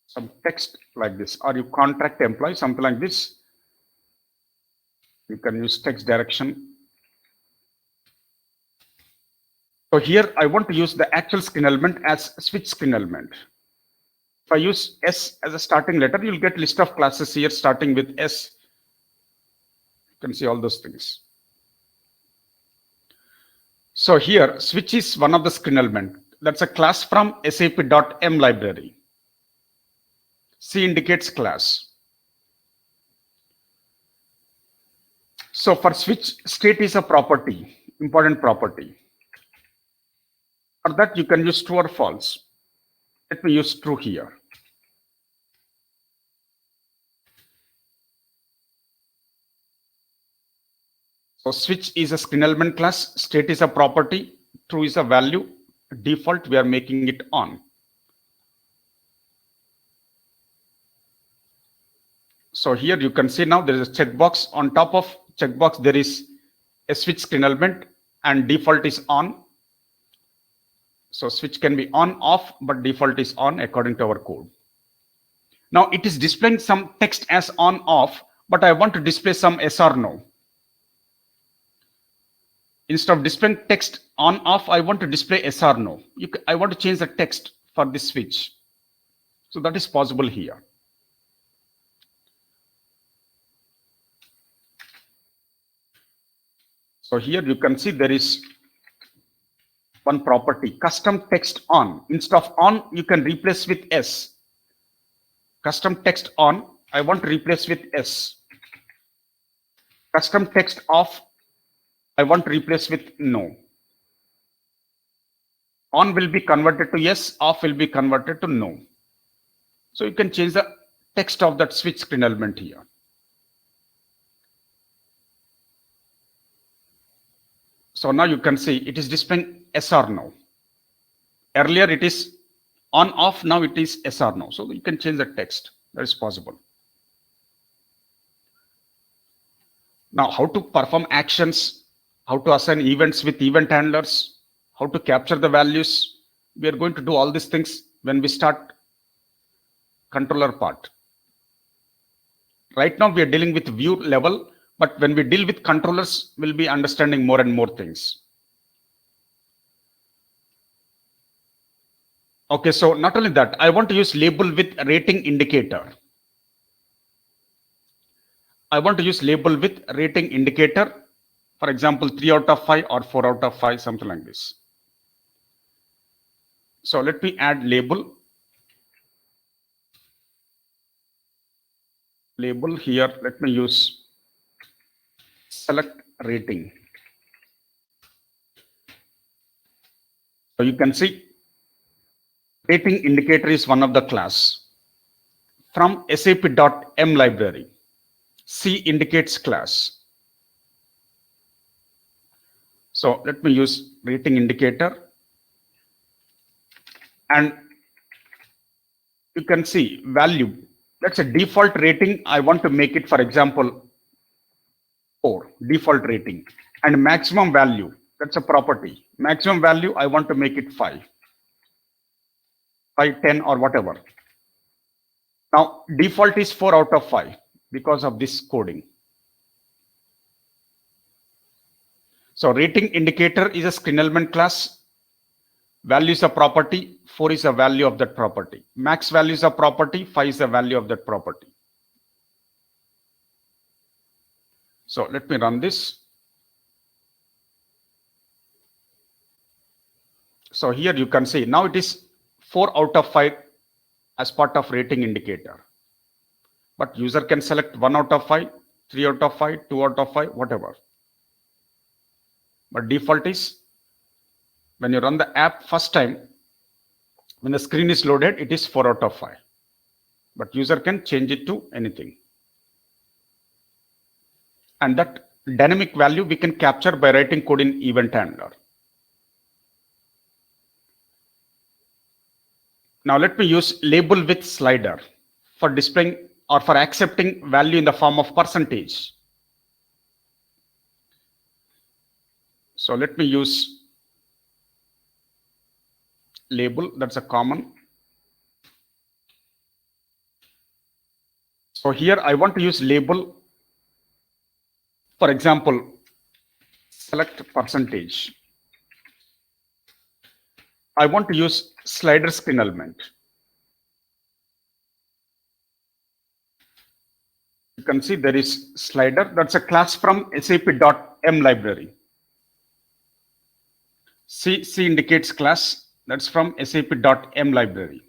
some text like this. Are you contract employee, something like this. You can use text direction. So here I want to use the actual screen element as switch screen element. If I use S as a starting letter, you'll get list of classes here starting with S. You can see all those things. So here switch is one of the screen element. That's a class from sap.m library. C indicates class. So for switch, state is a property, important property. For that you can use true or false. Let me use true here. So switch is a screen element class, state is a property, true is a value, default we are making it on. So here you can see now there is a checkbox. On top of checkbox there is a switch screen element and default is on. So switch can be on off, but default is on according to our code. Now it is displaying some text as on off, but I want to display some yes or no. Instead of displaying text on off, I want to display yes or no. I want to change the text for this switch. So that is possible here. So here you can see there is one property, custom text on. Instead of on, you can replace with S. Custom text on, I want to replace with S. Custom text off, I want to replace with no. On will be converted to yes, off will be converted to no. So you can change the text of that switch screen element here. So now you can see it is displaying yes or no. Earlier it is on off, now it is yes or no. So you can change the text. That is possible. Now how to perform actions, how to assign events with event handlers, how to capture the values. We are going to do all these things when we start controller part. Right now we are dealing with view level, But when we deal with controllers, we'll be understanding more and more things. Okay, so not only that, I want to use label with rating indicator. I want to use label with rating indicator. For example, 3 out of 5 or 4 out of 5, something like this. So let me add label. Label here, let me use select rating. So you can see rating indicator is one of the class from sap.m library. C indicates class. So let me use rating indicator, and you can see value. That's a default rating. I want to make it, for example, 4, default rating, and maximum value. That's a property. Maximum value, I want to make it 5, 10 or whatever. Now default is 4 out of 5 because of this coding. So rating indicator is a screen element class. Value is a property, 4 is a value of that property. Max value is a property, 5 is the value of that property. So let me run this. So here you can see now it is 4 out of 5 as part of rating indicator. But user can select 1 out of 5, 3 out of 5, 2 out of 5, whatever. But default is when you run the app first time, when the screen is loaded, it is 4 out of 5. But user can change it to anything. And that dynamic value we can capture by writing code in event handler. Now let me use label with slider for displaying or for accepting value in the form of percentage. So let me use label, that's a common. So here I want to use label, for example, select percentage. I want to use slider screen element. You can see there is slider, that's a class from sap.m library. C indicates class, that's from sap.m library.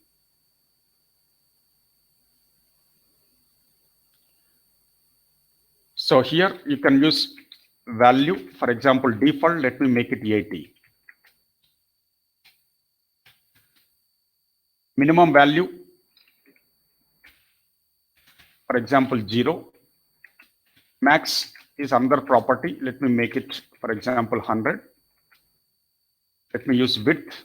So here you can use value, for example, default, let me make it 80. Minimum value, for example, 0. Max is another property. Let me make it, for example, 100. Let me use width.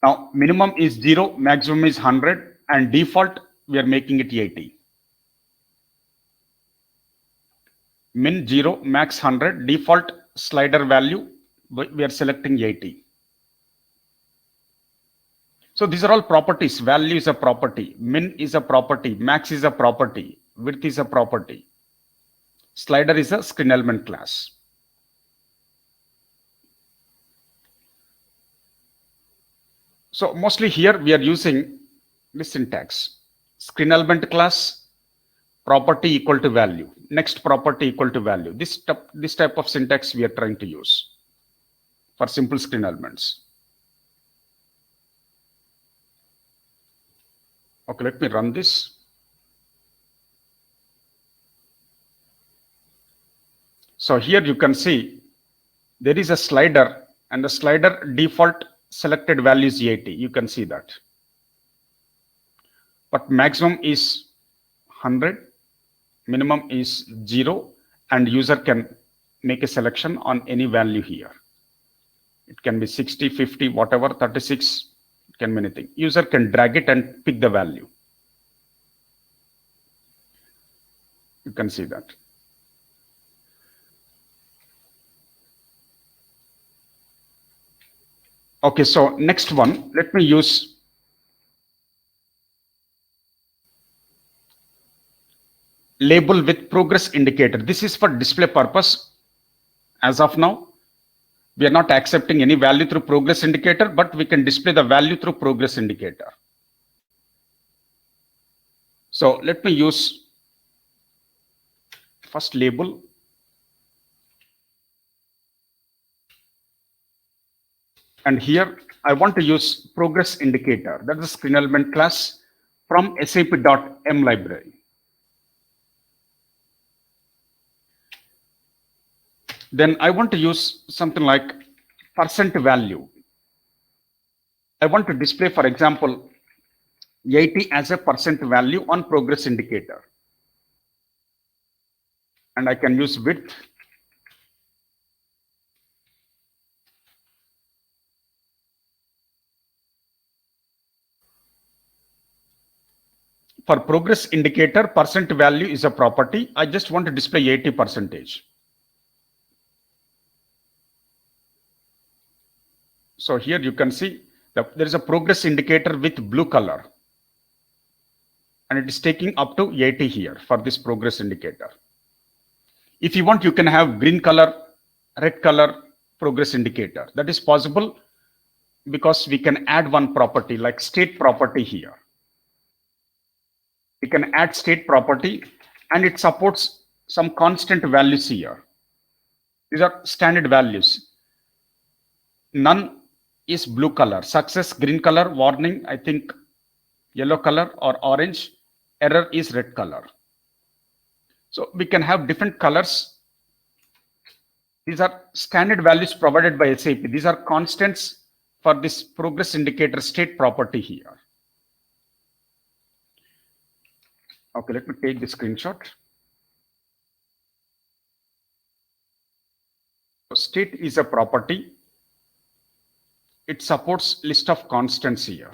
Now, minimum is 0, maximum is 100, and default, we are making it 80. Min 0, max 100, default slider value, we are selecting 80. So these are all properties. Value is a property, min is a property, max is a property, width is a property. Slider is a screen element class. So mostly here we are using this syntax. Screen element class, property equal to value, next property equal to value. This type of syntax we are trying to use for simple screen elements. Okay, let me run this. So here you can see there is a slider, and the slider default selected value is 80. You can see that. But maximum is 100, minimum is 0, and user can make a selection on any value here. It can be 60, 50, whatever, 36, it can be anything. User can drag it and pick the value. You can see that. Okay, so next one, let me use label with progress indicator. This is for display purpose. As of now, we are not accepting any value through progress indicator, but we can display the value through progress indicator. So let me use first label. And here I want to use progress indicator. That is screen element class from sap.m library. Then I want to use something like percent value. I want to display, for example, 80 as a percent value on progress indicator. And I can use width. For progress indicator, percent value is a property. I just want to display 80 percentage. So here you can see that there is a progress indicator with blue color. And it is taking up to 80 here for this progress indicator. If you want, you can have green color, red color progress indicator. That is possible because we can add one property like state property here. We can add state property and it supports some constant values here. These are standard values. None is blue color, success green color, warning I think yellow color or orange, error is red color. So we can have different colors. These are standard values provided by SAP. These are constants for this progress indicator state property here. Okay, let me take the screenshot. So state is a property. It supports list of constants here.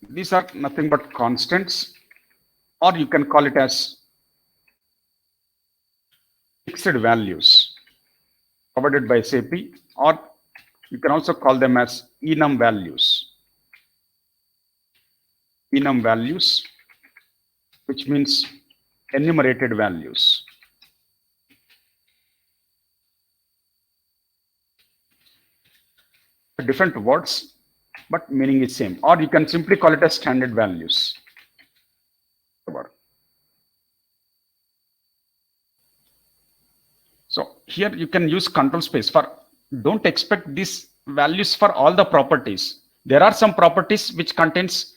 These are nothing but constants, or you can call it as fixed values provided by SAP, or you can also call them as enum values. Enum values, which means enumerated values. Different words, but meaning is same, or you can simply call it as standard values. So here you can use control space for, don't expect these values for all the properties. There are some properties which contains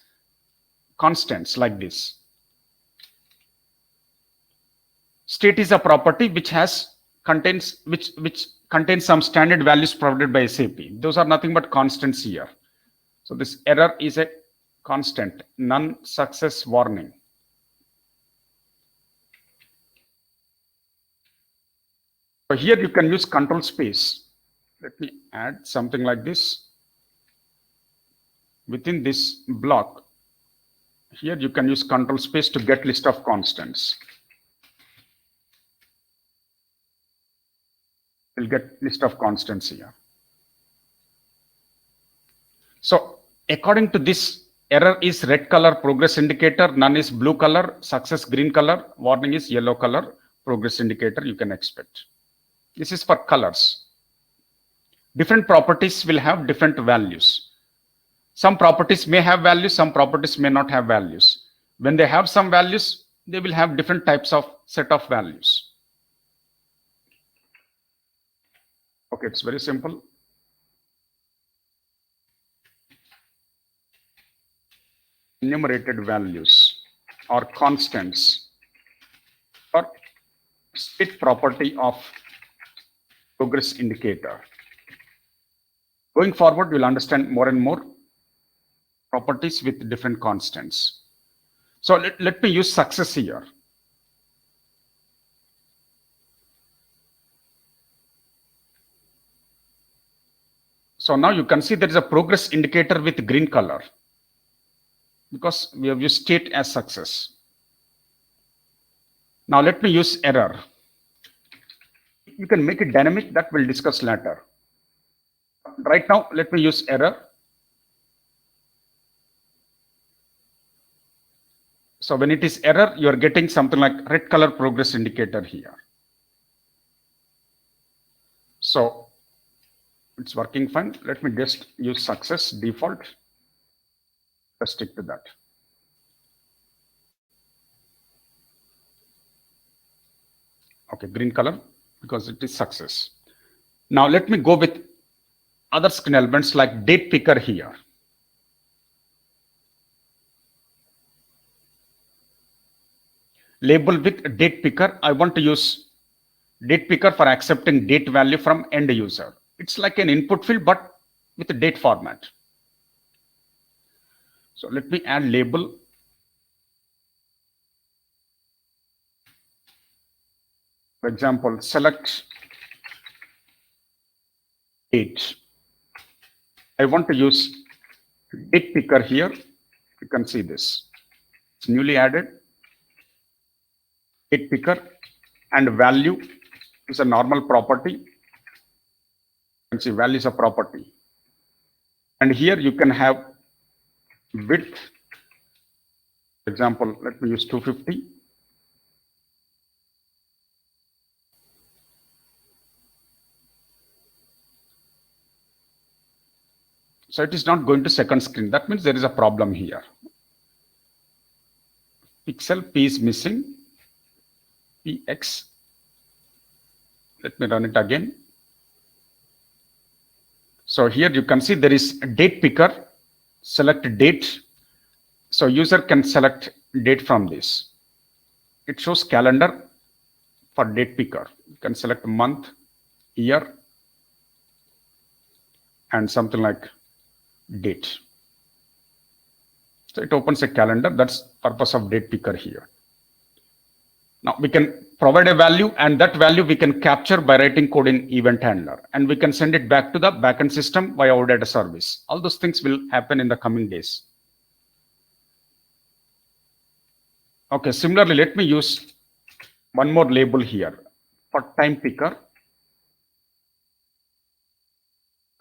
constants like this. State is a property which contains some standard values provided by SAP. Those are nothing but constants here. So this error is a constant, none, success, warning. So here you can use control space. Let me add something like this. Within this block, here you can use control space to get list of constants. We'll get list of constants here. So according to this, error is red color progress indicator, none is blue color, success green color, warning is yellow color progress indicator you can expect. This is for colors. Different properties will have different values. Some properties may have values, some properties may not have values. When they have some values, they will have different types of set of values. Okay, it's very simple. Enumerated values or constants or state property of progress indicator. Going forward, we'll understand more and more properties with different constants. So let me use success here. So now you can see there is a progress indicator with green color because we have used state as success. Now let me use error. You can make it dynamic, that we'll discuss later. Right now, let me use error. So when it is error, you are getting something like red color progress indicator here. So it's working fine. Let me just use success default. Let's stick to that. Okay, green color because it is success. Now let me go with other screen elements like date picker here. Label with date picker. I want to use date picker for accepting date value from end user. It's like an input field, but with a date format. So let me add label. For example, select date. I want to use date picker here. You can see this. It's newly added. Date picker and value is a normal property. You can see value is a property. And here you can have width. For example, let me use 250. So it is not going to second screen. That means there is a problem here. Pixel P is missing. PX. Let me run it again. So here you can see there is a date picker. Select date. So user can select date from this. It shows calendar for date picker. You can select month, year, and something like date. So it opens a calendar. That's purpose of date picker here. Now we can provide a value, and that value we can capture by writing code in event handler, and we can send it back to the backend system via our data service. All those things will happen in the coming days. Okay, similarly, let me use one more label here for time picker.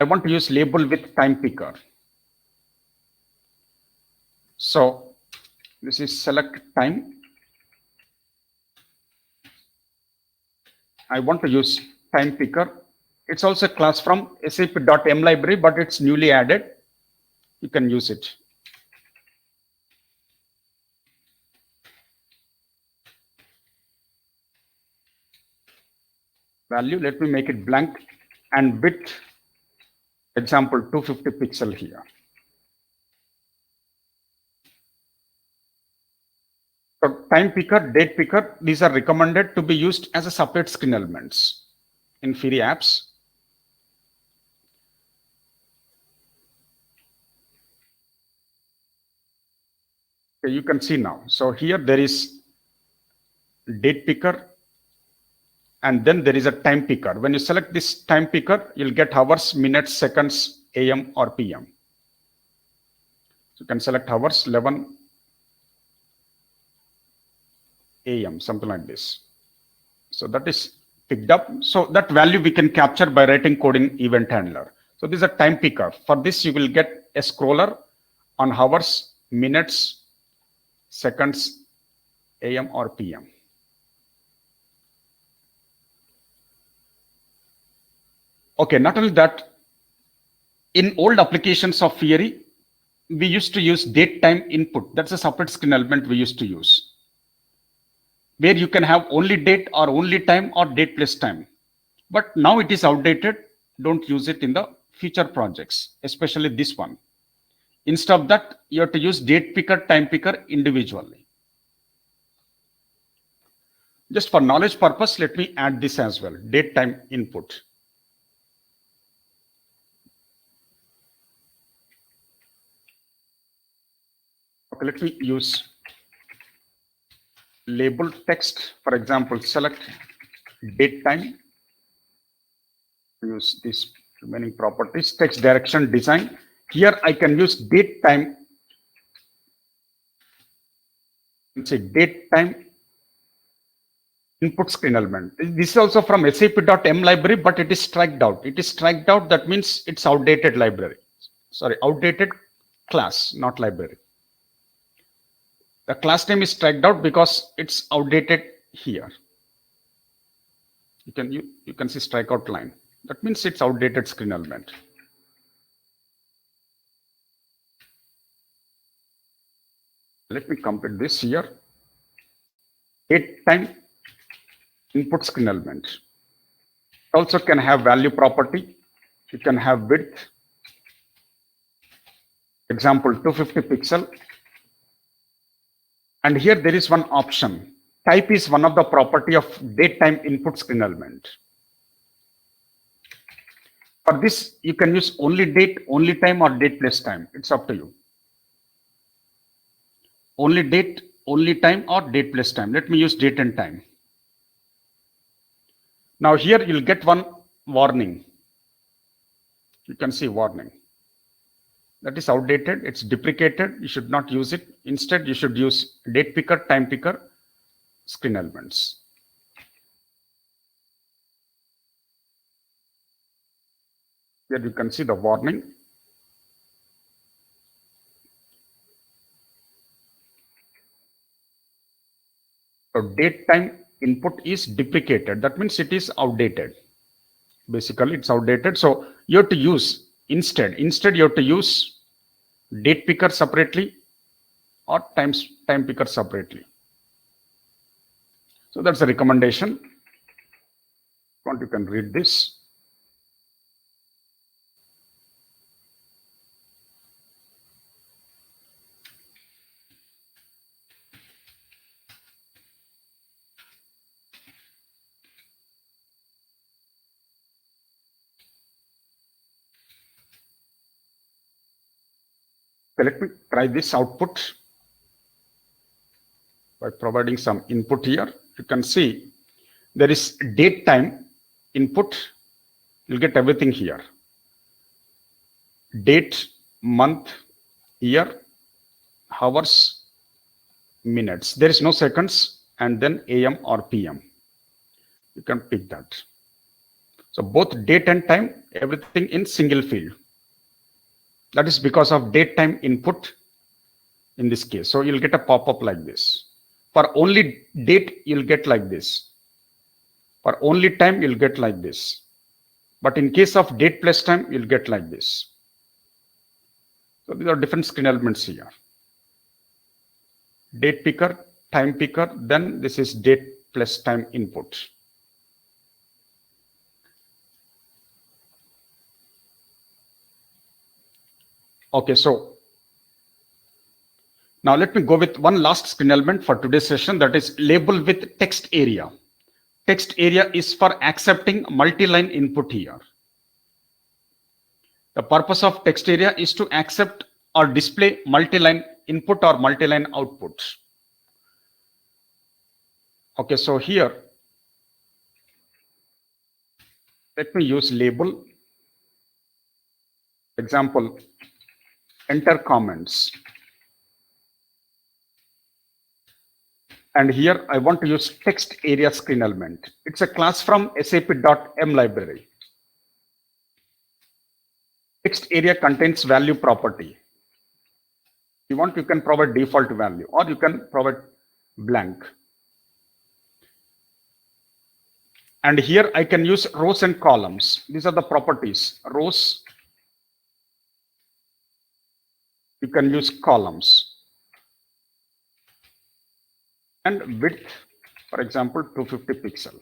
I want to use label with time picker. So this is select time. I want to use time picker. It's also a class from sap.m library, but it's newly added. You can use it. Value, let me make it blank, and width, example 250 pixel here. So time picker, date picker, these are recommended to be used as a separate screen elements in Fiori apps. Okay, you can see now. So here there is date picker, and then there is a time picker. When you select this time picker, you'll get hours, minutes, seconds, AM or PM. So you can select hours, 11 AM, something like this. So that is picked up. So that value we can capture by writing code in event handler. So this is a time picker. For this, you will get a scroller on hours, minutes, seconds, AM or PM. Okay, not only that, in old applications of Fiori, we used to use date time input. That's a separate screen element we used to use, where you can have only date or only time or date plus time. But now it is outdated. Don't use it in the future projects, especially this one. Instead of that, you have to use date picker, time picker individually. Just for knowledge purpose, let me add this as well, date time input. Okay, let me use label text. For example, select date time. Use these remaining properties, text direction design. Here I can use date time. Let's say date time input screen element. This is also from sap.m library, but it is striked out. It is striked out. That means it's outdated library. Sorry, outdated class, not library. The class name is striked out because it's outdated here. You can see strikeout line. That means it's outdated screen element. Let me complete this here. Date time input screen element. Also can have value property. You can have width. Example 250 pixel. And here there is one option. Type is one of the property of date time input screen element. For this, you can use only date, only time, or date plus time. It's up to you. Only date, only time, or date plus time. Let me use date and time. Now here you'll get one warning. You can see warning. That is outdated. It's deprecated. You should not use it. Instead, you should use date picker, time picker, screen elements. Here you can see the warning. So date time input is deprecated. That means it is outdated. Basically, it's outdated. So you have to use instead you have to use date picker separately or time picker separately. So that's a recommendation. You can read this. So let me try this output by providing some input here. You can see there is date time input. You'll get everything here. Date, month, year, hours, minutes. There is no seconds, and then AM or PM. You can pick that. So both date and time, everything in single field. That is because of date time input in this case. So you'll get a pop-up like this. For only date, you'll get like this. For only time, you'll get like this. But in case of date plus time, you'll get like this. So these are different screen elements here. Date picker, time picker, then this is date plus time input. Okay, so now let me go with one last screen element for today's session, that is label with text area. Text area is for accepting multi-line input here. The purpose of text area is to accept or display multi-line input or multi-line output. Okay, so here, let me use label. Example, enter comments. And here I want to use text area screen element. It's a class from sap.m library. Text area contains value property. If you want, you can provide default value or you can provide blank. And here I can use rows and columns. These are the properties. Rows. You can use columns. And width, for example, 250 pixel.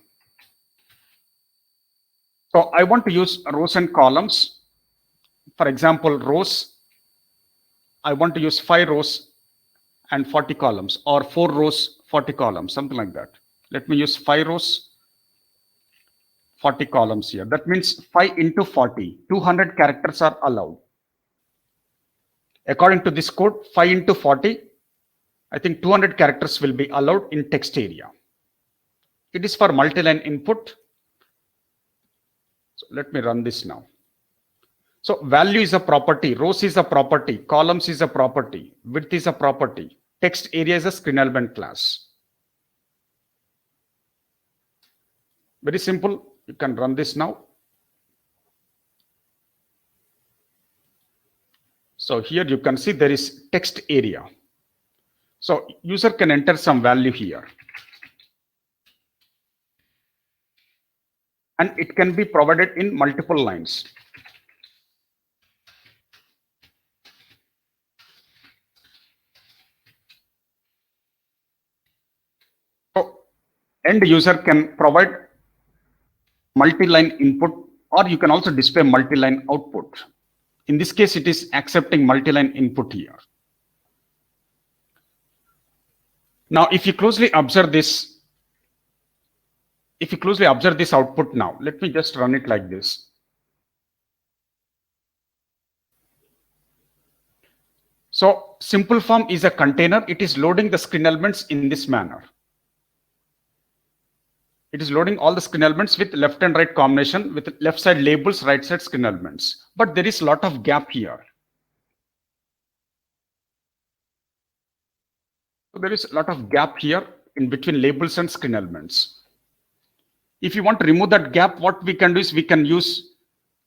So I want to use rows and columns. For example, rows, I want to use 5 rows and 40 columns, or 4 rows, 40 columns, something like that. Let me use 5 rows, 40 columns here. That means 5 into 40, 200 characters are allowed. According to this code, 5 into 40, I think 200 characters will be allowed in text area. It is for multi-line input. So let me run this now. So value is a property, rows is a property, columns is a property, width is a property, text area is a screen element class. Very simple. You can run this now. So here you can see there is text area. So user can enter some value here. And it can be provided in multiple lines. So end user can provide multi-line input, or you can also display multi-line output. In this case, it is accepting multi-line input here. Now, if you closely observe this output now, let me just run it like this. So simple form is a container. It is loading the screen elements in this manner. It is loading all the screen elements with left and right combination, with left side labels, right side screen elements. But there is a lot of gap here. So there is a lot of gap here in between labels and screen elements. If you want to remove that gap, what we can do is we can use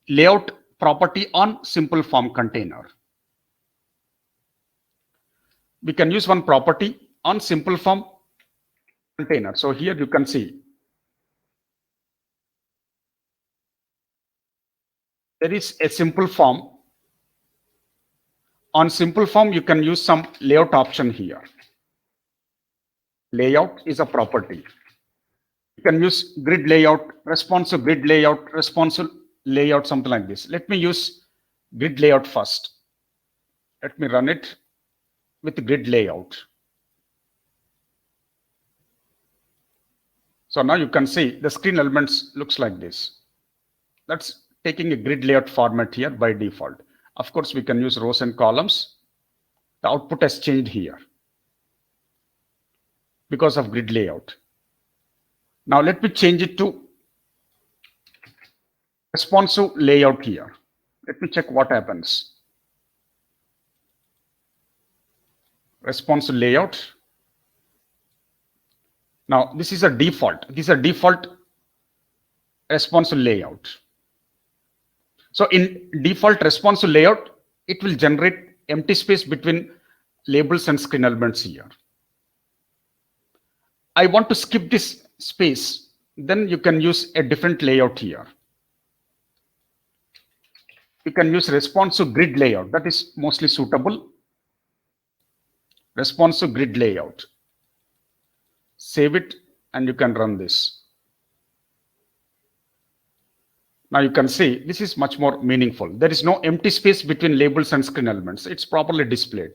layout property on simple form container. We can use one property on simple form container. So here you can see there is a simple form. On simple form, you can use some layout option here. Layout is a property. You can use grid layout, responsive grid layout, responsive layout, something like this. Let me use grid layout first. Let me run it with grid layout. So now you can see the screen elements looks like this. That's taking a grid layout format here by default. Of course, we can use rows and columns. The output has changed here because of grid layout. Now let me change it to responsive layout here. Let me check what happens. Responsive layout. Now this is a default. This is a default responsive layout. So in default responsive layout, it will generate empty space between labels and screen elements here. I want to skip this space, then you can use a different layout here. You can use responsive grid layout. That is mostly suitable. Responsive grid layout. Save it and you can run this. Now you can see this is much more meaningful. There is no empty space between labels and screen elements. It's properly displayed.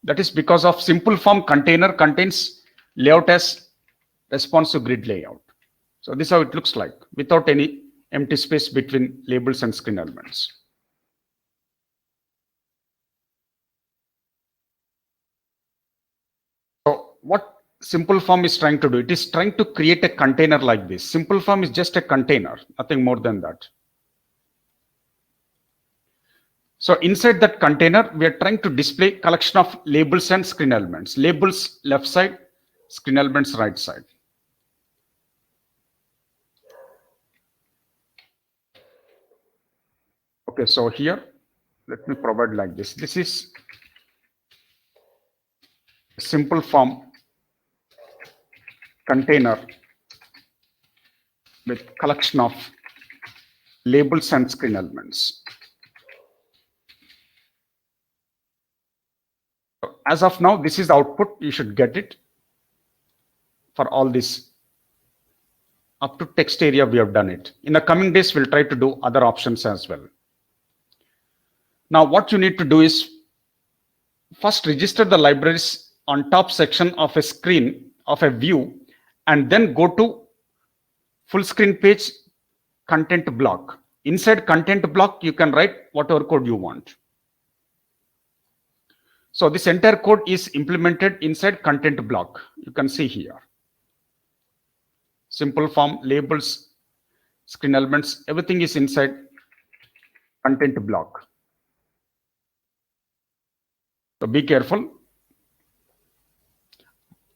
That is because of simple form container contains layout as responsive grid layout. So this is how it looks like without any empty space between labels and screen elements. So what simple form is trying to do? It is trying to create a container like this. Simple form is just a container, nothing more than that. So inside that container, we are trying to display collection of labels and screen elements. Labels left side, screen elements right side. Okay, so here, let me provide like this. This is a simple form container with collection of labels and screen elements. As of now, this is the output. You should get it for all this. Up to text area, we have done it. In the coming days, we'll try to do other options as well. Now, what you need to do is first register the libraries on top section of a screen of a view, and then go to full screen page content block. Inside content block, you can write whatever code you want. So this entire code is implemented inside content block. You can see here. Simple form, labels, screen elements, everything is inside content block. So be careful.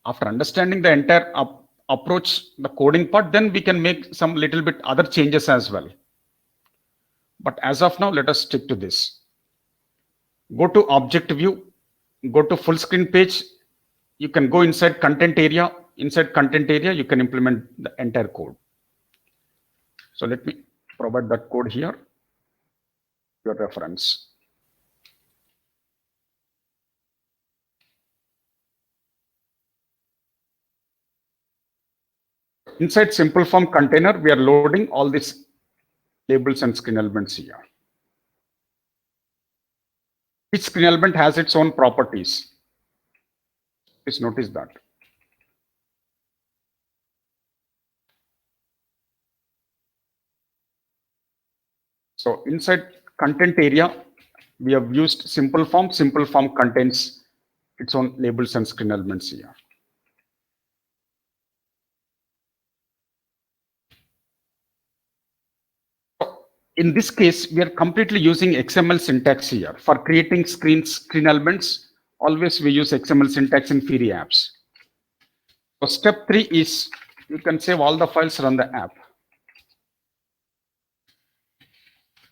After understanding the entire approach, the coding part, then we can make some little bit other changes as well. But as of now, let us stick to this. Go to object view, go to full screen page, you can go inside content area. Inside content area, you can implement the entire code. So let me provide that code here, your reference. Inside simple form container, we are loading all these labels and screen elements here. Each screen element has its own properties. Please notice that. So inside content area, we have used simple form. Simple form contains its own labels and screen elements here. In this case, we are completely using XML syntax here. For creating screen elements, always we use XML syntax in Fiori apps. So step 3 is you can save all the files, run the app.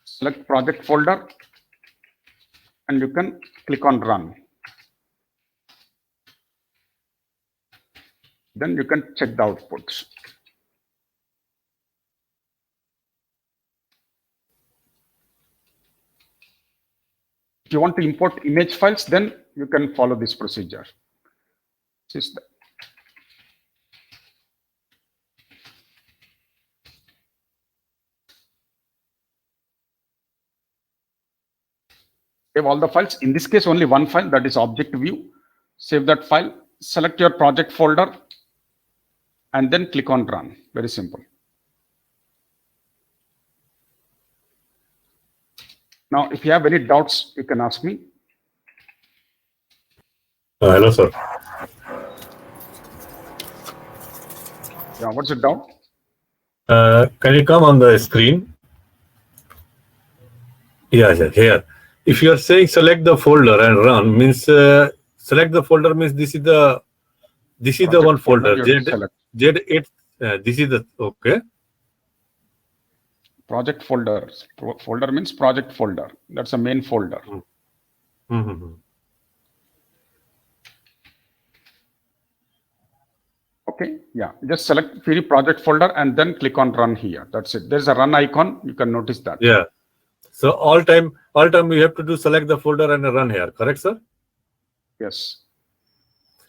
Select project folder and you can click on run. Then you can check the outputs. If you want to import image files, then you can follow this procedure. Save all the files. In this case, only one file, that is object view. Save that file, select your project folder, and then click on run. Very simple. Now, if you have any doubts, you can ask me. Hello, sir. Yeah, what's the doubt? Can you come on the screen? Yeah, here. If you are saying select the folder and run, means select the folder means this is the one folder. Z8. This is the okay. Project folder. Folder means project folder. That's a main folder. Okay, yeah. Just select Fiori project folder and then click on run here. That's it. There's a run icon. You can notice that. Yeah. So all time we have to do select the folder and run here. Correct, sir? Yes.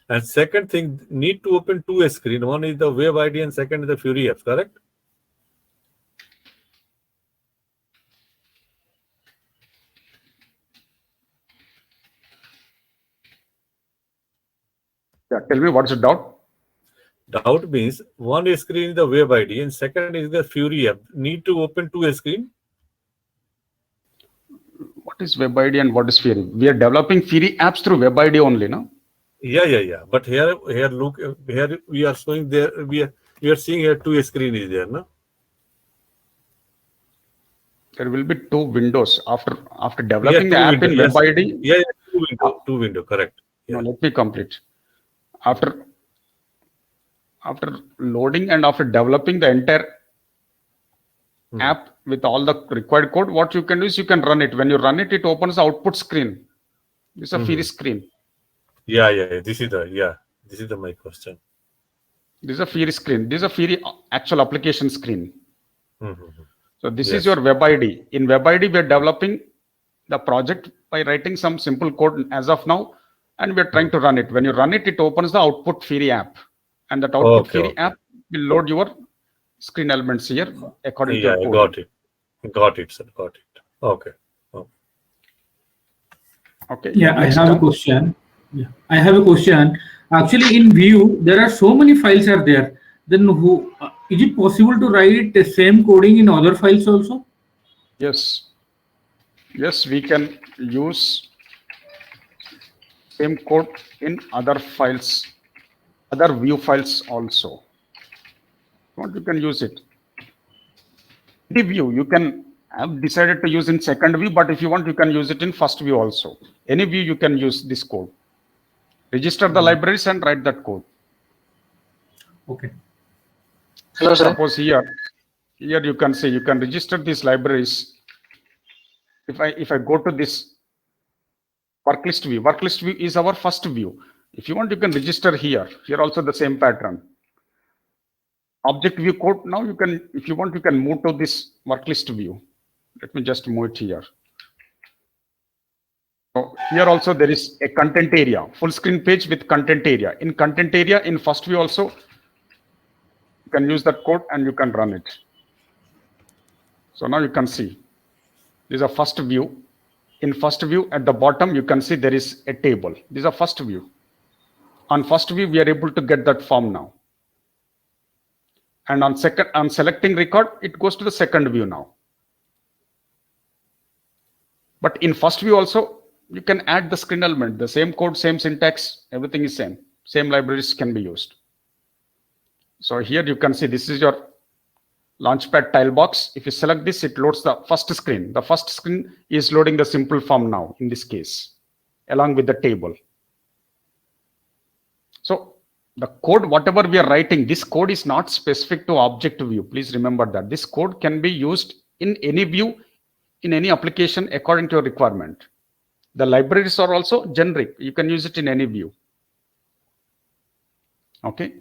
And second thing, need to open two screens. One is the web ID and second is the Fiori apps. Correct? Yeah. Tell me what's the doubt? Doubt means one screen is the web ID and second is the Fiori app. Need to open two screens. What is web ID and what is Fiori? We are developing Fiori apps through web ID only, no? Yeah. But here look, here we are showing there we are seeing here two screens is there, no? There will be two windows after developing the app in web ID. Yeah, two window, correct. Yeah. No, let me complete. After loading and after developing the entire app with all the required code, what you can do is you can run it. When you run it, it opens the output screen. This is a Fiori screen. Yeah. This is my question. This is a Fiori screen. This is a Fiori actual application screen. So this is your web ID. In web ID, we are developing the project by writing some simple code as of now, and we are trying to run it. When you run it, it opens the output Fiori app, and that output Fiori app will load your screen elements here according to your code. Got it, sir. Got it. Okay. Okay. Yeah, I have a question. I have a question. Actually, in Vue, there are so many files are there. Then is it possible to write the same coding in other files also? Yes, we can use same code in other files, other Vue files also. You can use it. The Vue you can have decided to use in second view, but if you want, you can use it in first view also. Any view you can use this code. Register the libraries and write that code. Okay. Hello, sir. Suppose here you can say you can register these libraries. If I go to this Work list view. Work list view is our first view. If you want, you can register here. Here also the same pattern. Object view code. Now you can, if you want, you can move to this work list view. Let me just move it here. So here also there is a content area, full screen page with content area. In content area, in first view also, you can use that code and you can run it. So now you can see, this is a first view. In first view at the bottom, you can see there is a table. This is a first view. On first view, we are able to get that form now. And on selecting record, it goes to the second view now. But in first view also, you can add the screen element, the same code, same syntax, everything is same. Same libraries can be used. So here you can see this is your Launchpad tile box. If you select this, it loads the first screen. The first screen is loading the simple form now, in this case, along with the table. So the code, whatever we are writing, this code is not specific to object view. Please remember that. This code can be used in any view, in any application according to your requirement. The libraries are also generic. You can use it in any view. Okay.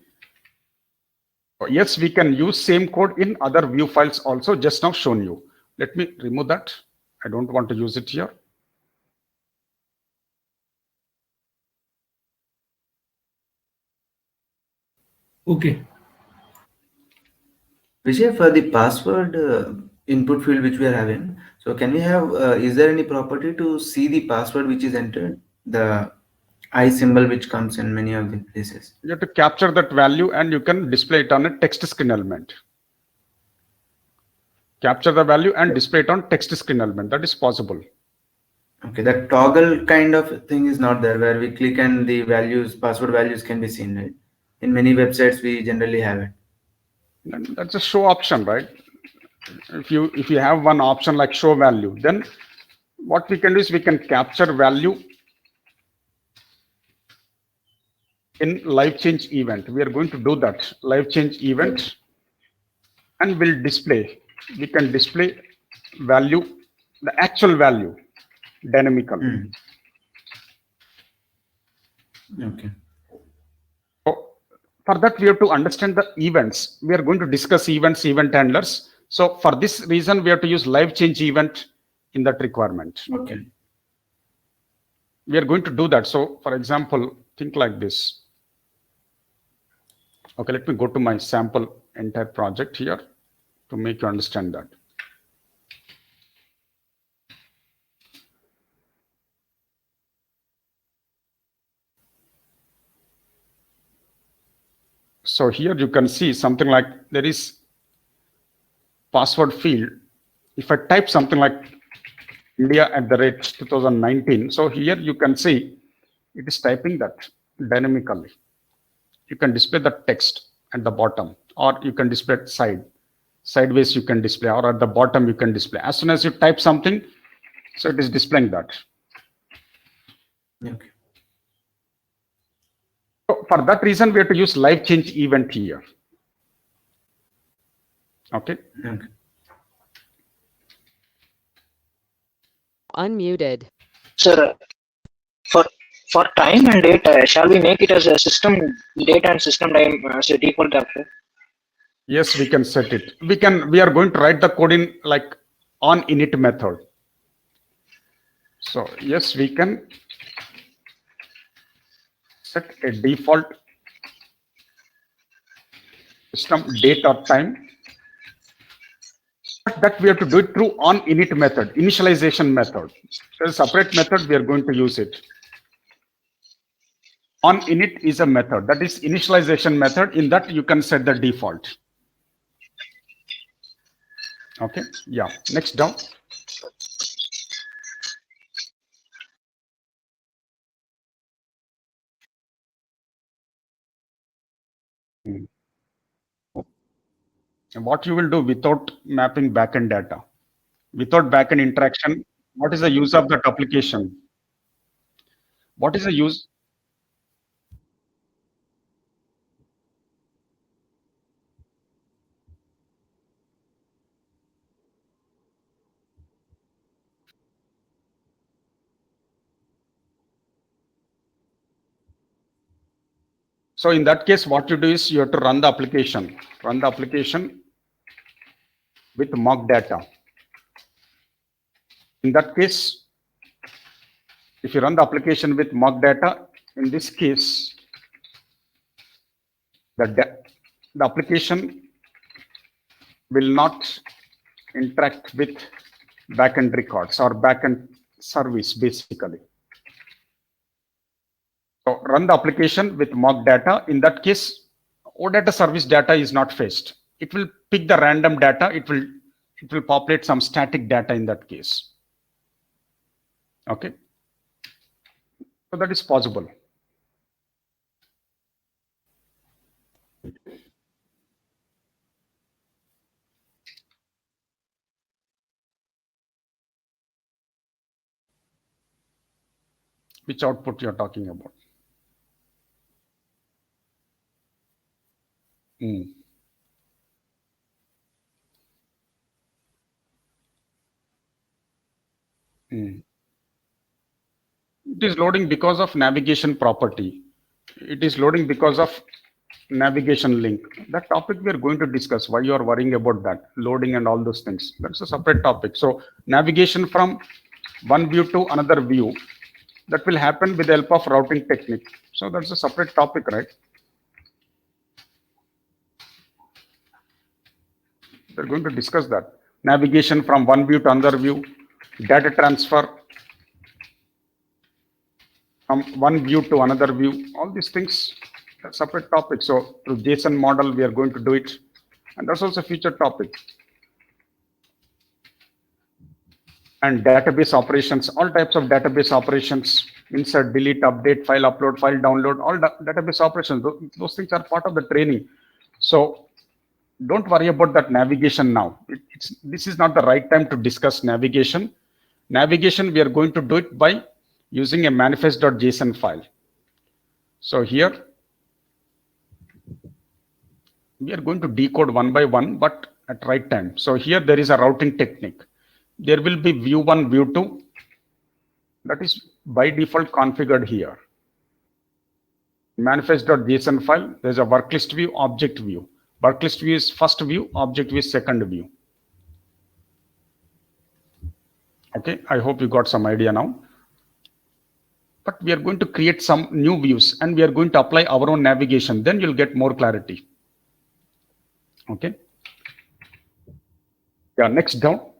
Yes, we can use same code in other view files also, just now shown you. Let me remove that. I don't want to use it here. Okay. Vijay, for the password input field which we are having, so can we have, is there any property to see the password which is entered? The I symbol which comes in many of the places. You have to capture that value and you can display it on a text screen element. Capture the value and display it on text screen element. That is possible. Okay, that toggle kind of thing is not there where we click and the values, password values can be seen, right? In many websites, we generally have it. And that's a show option, right? If you have one option like show value, then what we can do is we can capture value in live change event. We are going to do that live change event and we'll display. We can display value, the actual value dynamically. Okay. So for that, we have to understand the events. We are going to discuss events, event handlers. So for this reason, we have to use live change event in that requirement. Okay. We are going to do that. So for example, think like this. Okay, let me go to my sample entire project here to make you understand that. So here you can see something like there is password field. If I type something like India@2019, so here you can see it is typing that dynamically. You can display the text at the bottom, or you can display it sideways you can display, or at the bottom you can display. As soon as you type something, so it is displaying that. Okay. So for that reason, we have to use live change event here. Okay. Okay. Unmuted. Sir, for time and date, shall we make it as a system date and system time as a default after? Yes, we can set it. We are going to write the code in like on init method. So yes, we can set a default system date or time. But that we have to do it through on init method, initialization method. There's a separate method, we are going to use it. On init is a method, that is initialization method. In that you can set the default. Okay, yeah, next down. And what you will do without mapping backend data, without backend interaction, what is the use of that application? What is the use? So in that case, what you do is you have to run the application with mock data. In that case, if you run the application with mock data, in this case, the application will not interact with backend records or backend service, basically. So run the application with mock data. In that case, OData service data is not fetched. It will pick the random data. It will populate some static data in that case. Okay. So that is possible. Which output you are talking about? It is loading because of navigation property. It is loading because of navigation link. That topic we are going to discuss, why you are worrying about that, loading and all those things. That's a separate topic. So navigation from one view to another view, that will happen with the help of routing technique. So that's a separate topic, right? We're going to discuss that. Navigation from one view to another view, data transfer from one view to another view, all these things are separate topics. So through JSON model, we are going to do it. And that's also a future topic. And database operations, all types of database operations, insert, delete, update, file upload, file download, all database operations, those things are part of the training. So don't worry about that navigation now. This is not the right time to discuss navigation. Navigation, we are going to do it by using a manifest.json file. So here, we are going to decode one by one, but at right time. So here there is a routing technique. There will be view 1, view 2. That is by default configured here. Manifest.json file, there's a worklist view, object view. Worklist view is first view, object view is second view. Okay, I hope you got some idea now. But we are going to create some new views and we are going to apply our own navigation. Then you'll get more clarity. Okay. Yeah, next down.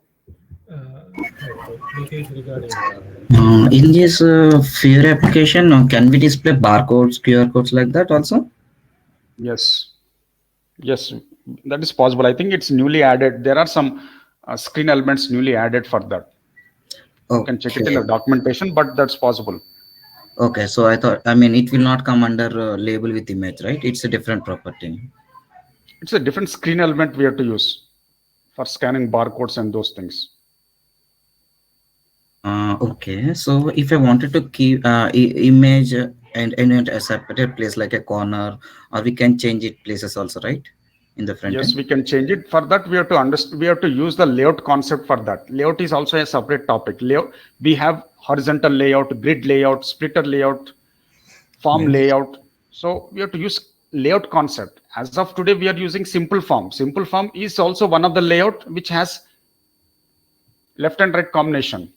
In this Fear application, can we display barcodes, QR codes like that also? Yes. Yes, that is possible. I think it's newly added. There are some screen elements newly added for that. Okay. You can check it in the documentation, but that's possible. Okay, so I mean, it will not come under label with image, right? It's a different property. It's a different screen element we have to use for scanning barcodes and those things. Okay, so if I wanted to keep image and in a separate place like a corner, or we can change it places also, right? In the front yes, end? we can change it. For that, we have to understand. We have to use the layout concept for that. Layout is also a separate topic. Layout. We have horizontal layout, grid layout, splitter layout, form layout. So we have to use layout concept. As of today, we are using simple form. Simple form is also one of the layout which has left and right combination.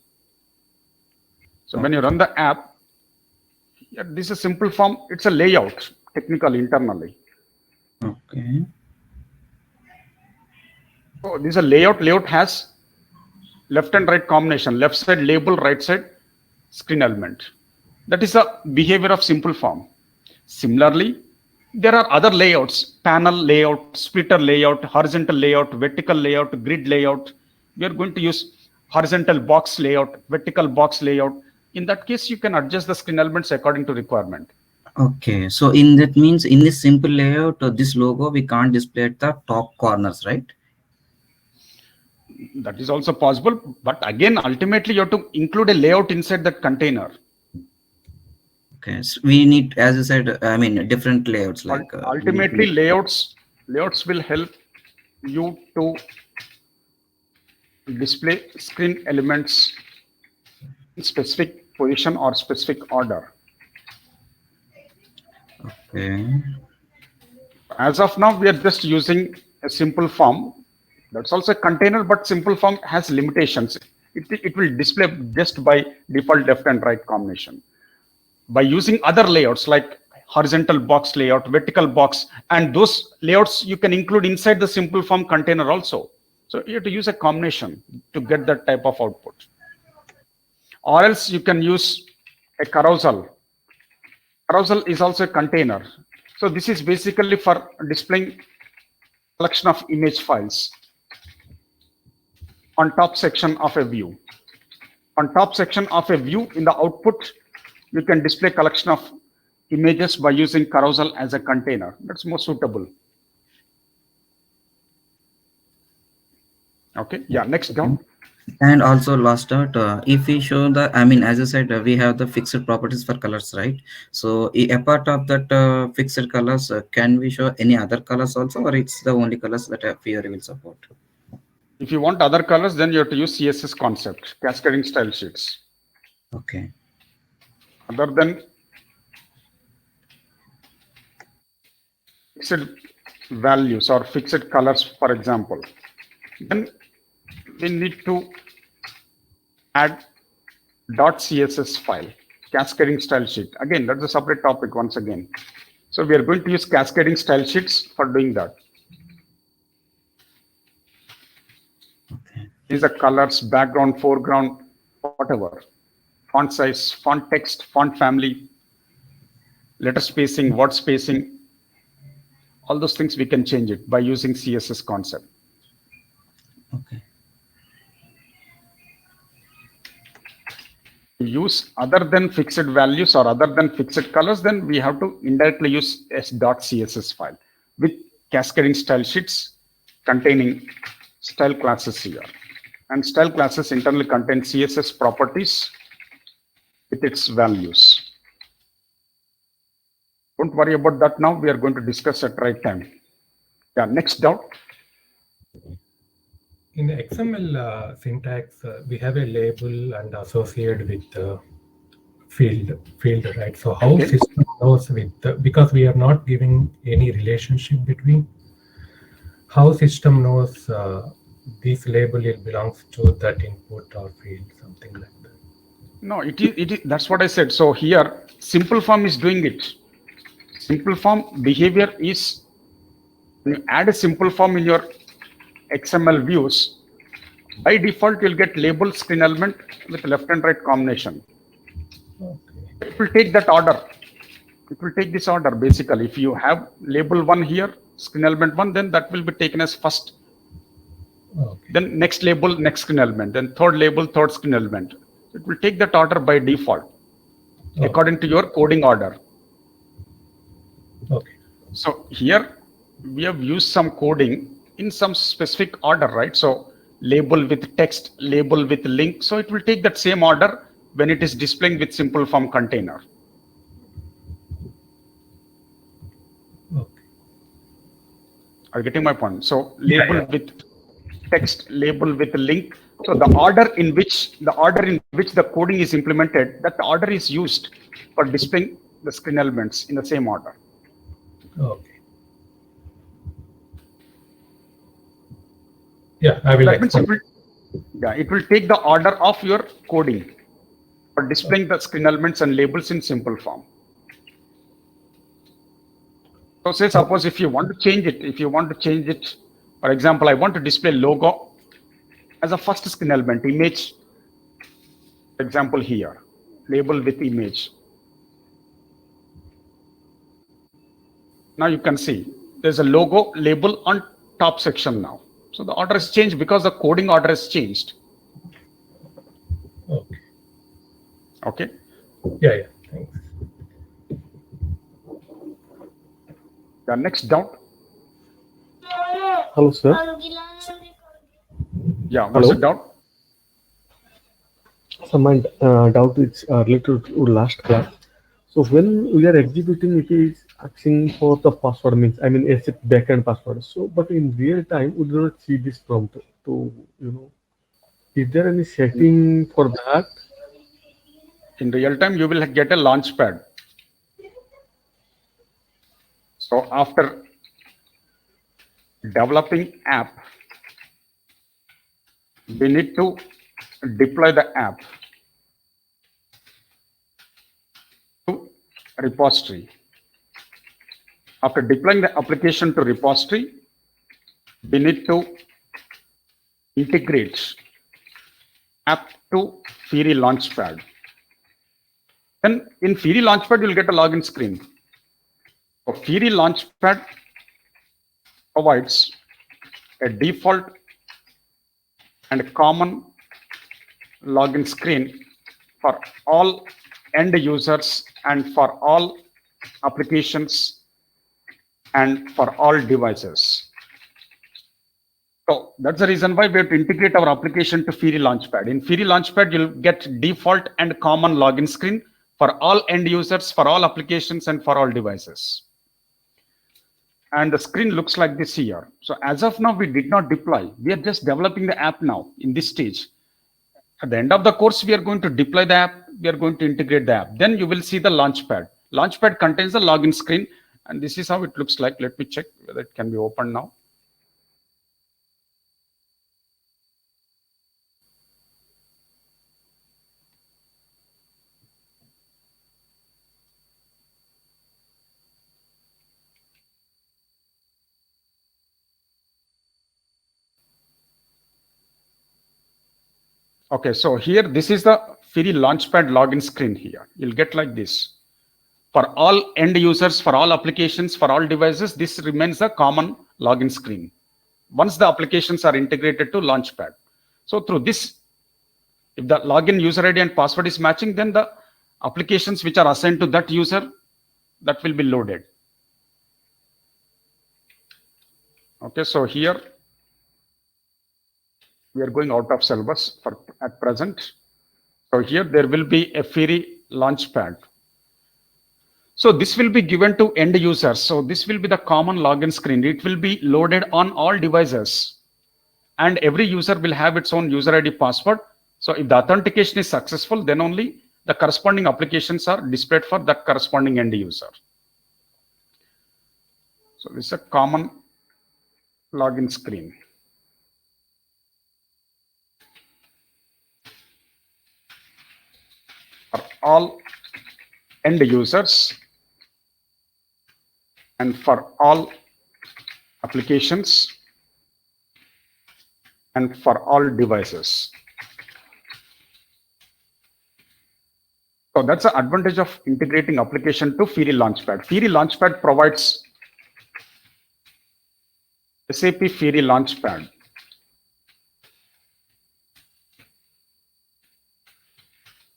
So when you run the app, this is simple form. It's a layout technically internally. Okay. So this is a layout. Layout has left and right combination. Left side label, right side screen element. That is a behavior of simple form. Similarly, there are other layouts: panel layout, splitter layout, horizontal layout, vertical layout, grid layout. We are going to use horizontal box layout, vertical box layout. In that case, you can adjust the screen elements according to requirement. Okay, so that means in this simple layout, this logo we can't display at the top corners, right? That is also possible, but again, ultimately you have to include a layout inside that container. Okay, so we need, as you said, I mean, different layouts. Like ultimately, layouts will help you to display screen elements in specific position or specific order. Okay. As of now, we are just using a simple form. That's also a container, but simple form has limitations. It will display just by default left and right combination. By using other layouts like horizontal box layout, vertical box, and those layouts you can include inside the simple form container also. So you have to use a combination to get that type of output. Or else you can use a carousel. Carousel is also a container. So this is basically for displaying collection of image files on top section of a view. On top section of a view in the output, you can display collection of images by using carousel as a container. That's more suitable. Okay, yeah, next down. And also last out, if we show the, I mean, as I said, we have the fixed properties for colors, right? So apart of that fixed colors, can we show any other colors also, or it's the only colors that Fiori will support? If you want other colors, then you have to use CSS concept, cascading style sheets. Okay. Other than fixed values or fixed colors, for example, then we need to add .css file, cascading style sheet. Again, that's a separate topic once again. So we are going to use cascading style sheets for doing that. Okay. These are colors, background, foreground, whatever. Font size, font text, font family, letter spacing, word spacing. All those things we can change it by using CSS concept. Okay. Use other than fixed values or other than fixed colors, then we have to indirectly use s.css file with cascading style sheets containing style classes here. And style classes internally contain CSS properties with its values. Don't worry about that now. We are going to discuss at right time. Yeah, next doubt. In the XML syntax, we have a label and associated with field, right? So how system knows with because we are not giving any relationship between, how system knows this label it belongs to that input or field, something like that. No, it is. That's what I said. So here, simple form is doing it. Simple form behavior is when you add a simple form in your XML views, by default you'll get label screen element with left and right combination. Okay. It will take that order. It will take this order basically. If you have label 1 here, screen element 1, then that will be taken as first. Okay. Then next label, next screen element, then third label, third screen element. It will take that order by default according to your coding order. Okay. So here we have used some coding in some specific order, right? So label with text, label with link. So it will take that same order when it is displaying with simple form container. Okay. Are you getting my point? So label with text, label with link. So the order in which the coding is implemented, that order is used for displaying the screen elements in the same order. Okay. Yeah, I will. That means it will take the order of your coding for displaying the screen elements and labels in simple form. So say suppose if you want to change it, for example, I want to display logo as a first screen element, image, for example here, label with image. Now you can see there's a logo label on top section now. So the order has changed because the coding order has changed. Okay. Okay. Yeah. Thanks. The next doubt. Hello, sir. Yeah, what's the doubt? So my doubt is related to last class. So when we are executing, it is asking for the password, means I mean it's a backend password. So but in real time, we do not see this prompt. So is there any setting for that? In real time, you will get a launch pad. So after developing app, we need to deploy the app to repository. After deploying the application to repository, we need to integrate app to Fiori Launchpad. Then in Fiori Launchpad, you'll get a login screen. So Fiori Launchpad provides a default and common login screen for all end users and for all applications and for all devices. So that's the reason why we have to integrate our application to Fiori Launchpad. In Fiori Launchpad, you'll get default and common login screen for all end users, for all applications, and for all devices. And the screen looks like this here. So as of now, we did not deploy. We are just developing the app now in this stage. At the end of the course, we are going to deploy the app. We are going to integrate the app. Then you will see the Launchpad. Launchpad contains the login screen. And this is how it looks like. Let me check whether it can be opened now. Okay, so here, this is the Fiori Launchpad login screen here. You'll get like this. For all end users, for all applications, for all devices, this remains a common login screen. Once the applications are integrated to Launchpad. So through this, if the login user ID and password is matching, then the applications which are assigned to that user, that will be loaded. Okay, so here, we are going out of syllabus for at present. So here there will be a Fiori Launchpad. So this will be given to end users. So this will be the common login screen. It will be loaded on all devices. And every user will have its own user ID password. So if the authentication is successful, then only the corresponding applications are displayed for that corresponding end user. So this is a common login screen. For all end users and for all applications and for all devices. So that's the advantage of integrating application to Fiori Launchpad. Fiori Launchpad provides SAP Fiori Launchpad.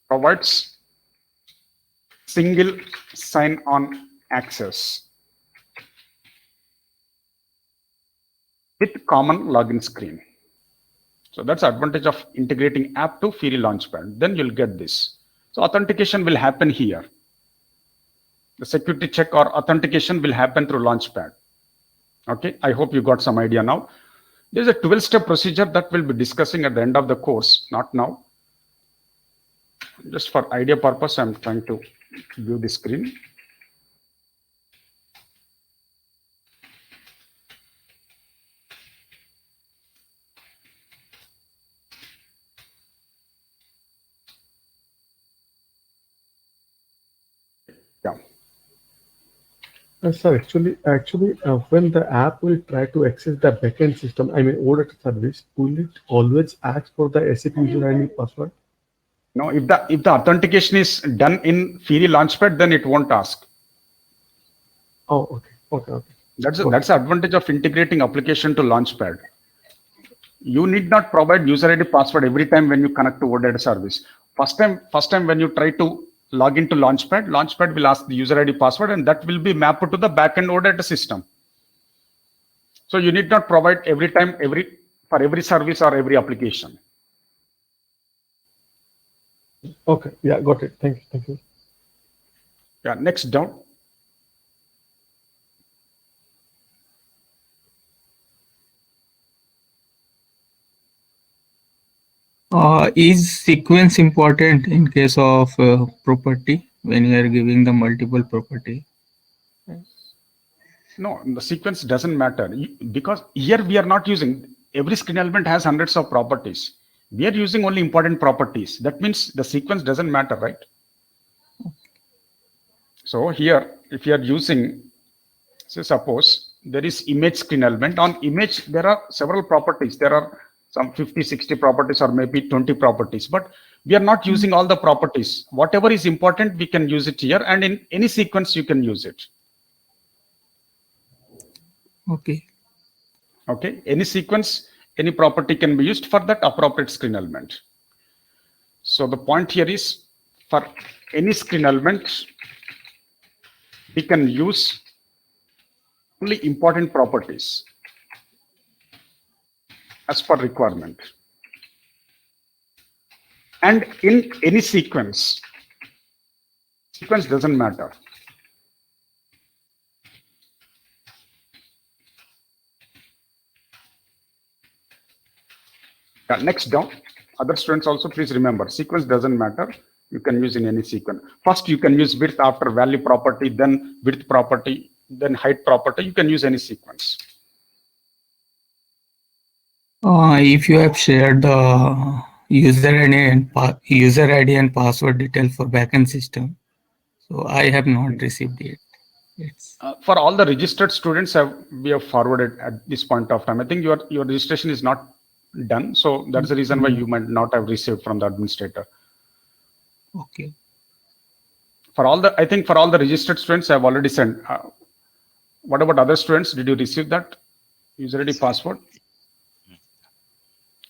Provides single sign-on access with common login screen. So that's the advantage of integrating app to Fiori Launchpad. Then you'll get this. So authentication will happen here. The security check or authentication will happen through Launchpad. Okay, I hope you got some idea now. There's a 12-step procedure that we'll be discussing at the end of the course, not now. Just for idea purpose, I'm trying to view the screen. Yeah. Sir, actually, when the app will try to access the backend system, I mean, OData service, will it always ask for the SAP user ID password? No, if the authentication is done in Fiori Launchpad, then it won't ask. Oh, okay. That's the advantage of integrating application to Launchpad. You need not provide user ID password every time when you connect to OData service. First time when you try to log into Launchpad, Launchpad will ask the user ID password, and that will be mapped to the backend OData system. So you need not provide every time, for every service or every application. Okay, yeah, got it. Thank you. Yeah, next down. Is sequence important in case of property when you are giving the multiple property? No, the sequence doesn't matter because here we are not using, every screen element has hundreds of properties. We are using only important properties. That means the sequence doesn't matter, right? So here, if you are using, say, suppose there is image screen element. On image, there are several properties. There are some 50, 60 properties or maybe 20 properties, but we are not using all the properties. Whatever is important, we can use it here, and in any sequence, you can use it. Okay. Okay, any sequence, any property can be used for that appropriate screen element. So the point here is, for any screen element, we can use only important properties as per requirement. And in any sequence doesn't matter. Next down, other students also please remember, sequence doesn't matter. You can use in any sequence. First, you can use width, after value property, then width property, then height property. You can use any sequence. If you have shared the user ID and password detail for backend system, so I have not received it. For all the registered students, we have forwarded at this point of time. I think your registration is not done, so that's the reason why you might not have received from the administrator. Okay. For all the, I think for all the registered students, I have already sent. What about other students? Did you receive that user ID password?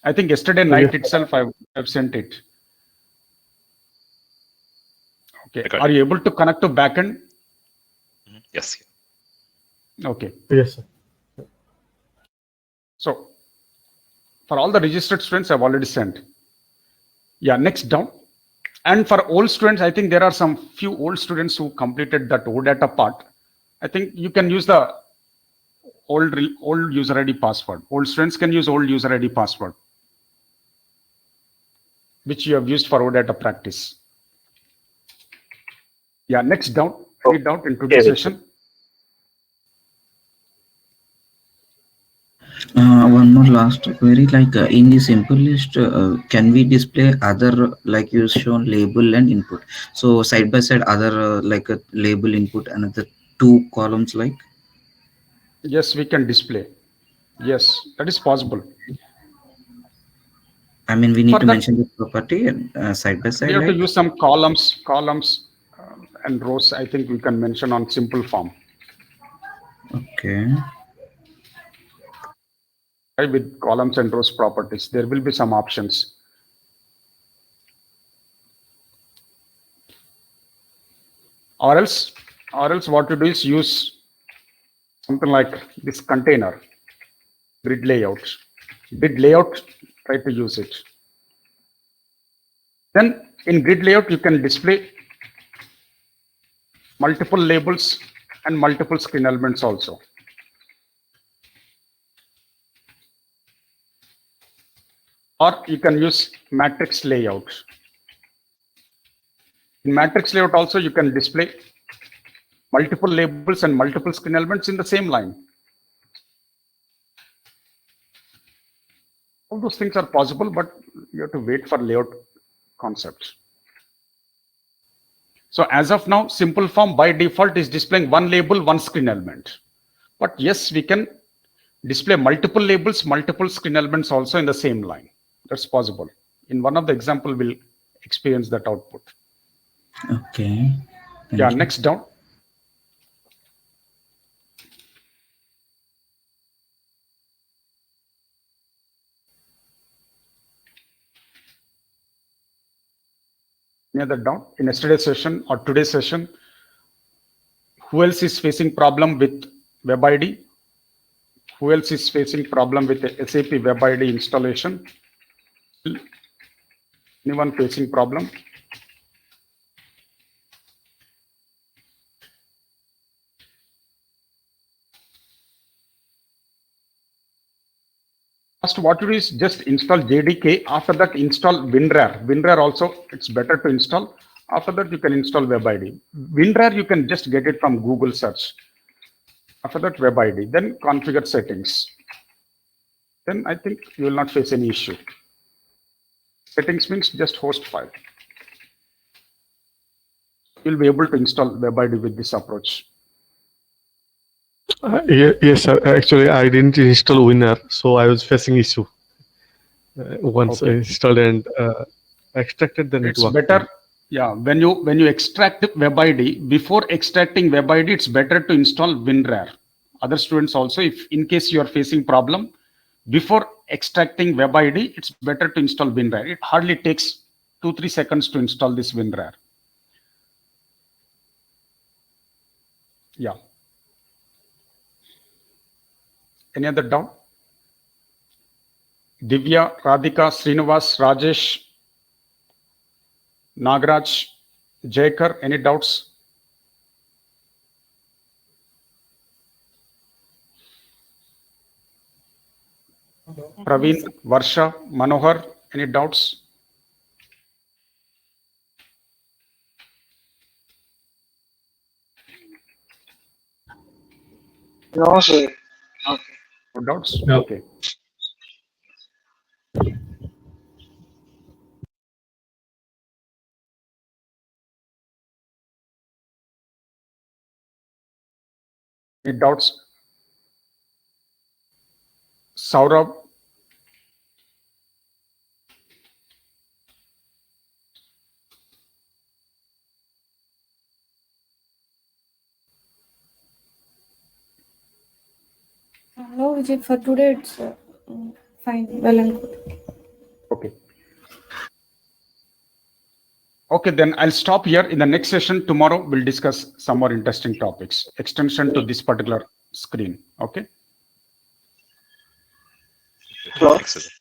I think yesterday night itself I've sent it. Okay. Are you able to connect to backend? Yes. Okay. Yes, sir. So for all the registered students, I've already sent. Yeah, next down. And for old students, I think there are some few old students who completed that OData part. I think you can use the old user ID password. Old students can use old user ID password, which you have used for OData practice. Yeah, next down, read out into the session. One more last query, like in the simple list, can we display other, like you shown, label and input? So side by side, other like a label input, another two columns, like? Yes, we can display. Yes, that is possible. I mean, we need For to that, mention the property side by side. We have like? to use some columns and rows. I think we can mention on simple form. Okay. With columns and rows properties, there will be some options. Or else what you do is use something like this container, grid layout. Grid layout, try to use it. Then in grid layout, you can display multiple labels and multiple screen elements also. Or you can use matrix layout. In matrix layout also, you can display multiple labels and multiple screen elements in the same line. All those things are possible, but you have to wait for layout concepts. So as of now, simple form by default is displaying one label, one screen element. But yes, we can display multiple labels, multiple screen elements also in the same line. That's possible. In one of the example, we'll experience that output. Okay. Yeah, next down. Near that down. In yesterday's session or today's session, who else is facing problem with Web ID? Who else is facing problem with the SAP Web ID installation? Anyone facing problem? First, what you do is just install JDK. After that, install WinRAR. WinRAR also, it's better to install. After that, you can install Web ID. WinRAR, you can just get it from Google search. After that, web ID, then configure settings. Then I think you will not face any issue. Settings means just host file. You'll be able to install web ID with this approach. Yes, sir. Actually, I didn't install Winner, so I was facing issue. Once I installed and extracted, then It's it worked. better. Yeah, when you extract web ID, before extracting web ID, it's better to install WinRAR. Other students also, if in case you are facing problem, before extracting web ID, it's better to install WinRAR. It hardly takes 2-3 seconds to install this WinRAR. Yeah. Any other doubt? Divya, Radhika, Srinivas, Rajesh, Nagraj, Jaykar, any doubts? Praveen, Varsha, Manohar, any doubts? No, sir. Okay. No doubts? No. Okay. Any doubts? Saurabh? No, Vijay, for today it's fine, well and good. Okay. Okay, then I'll stop here. In the next session tomorrow, we'll discuss some more interesting topics, extension to this particular screen. Okay. Excellent.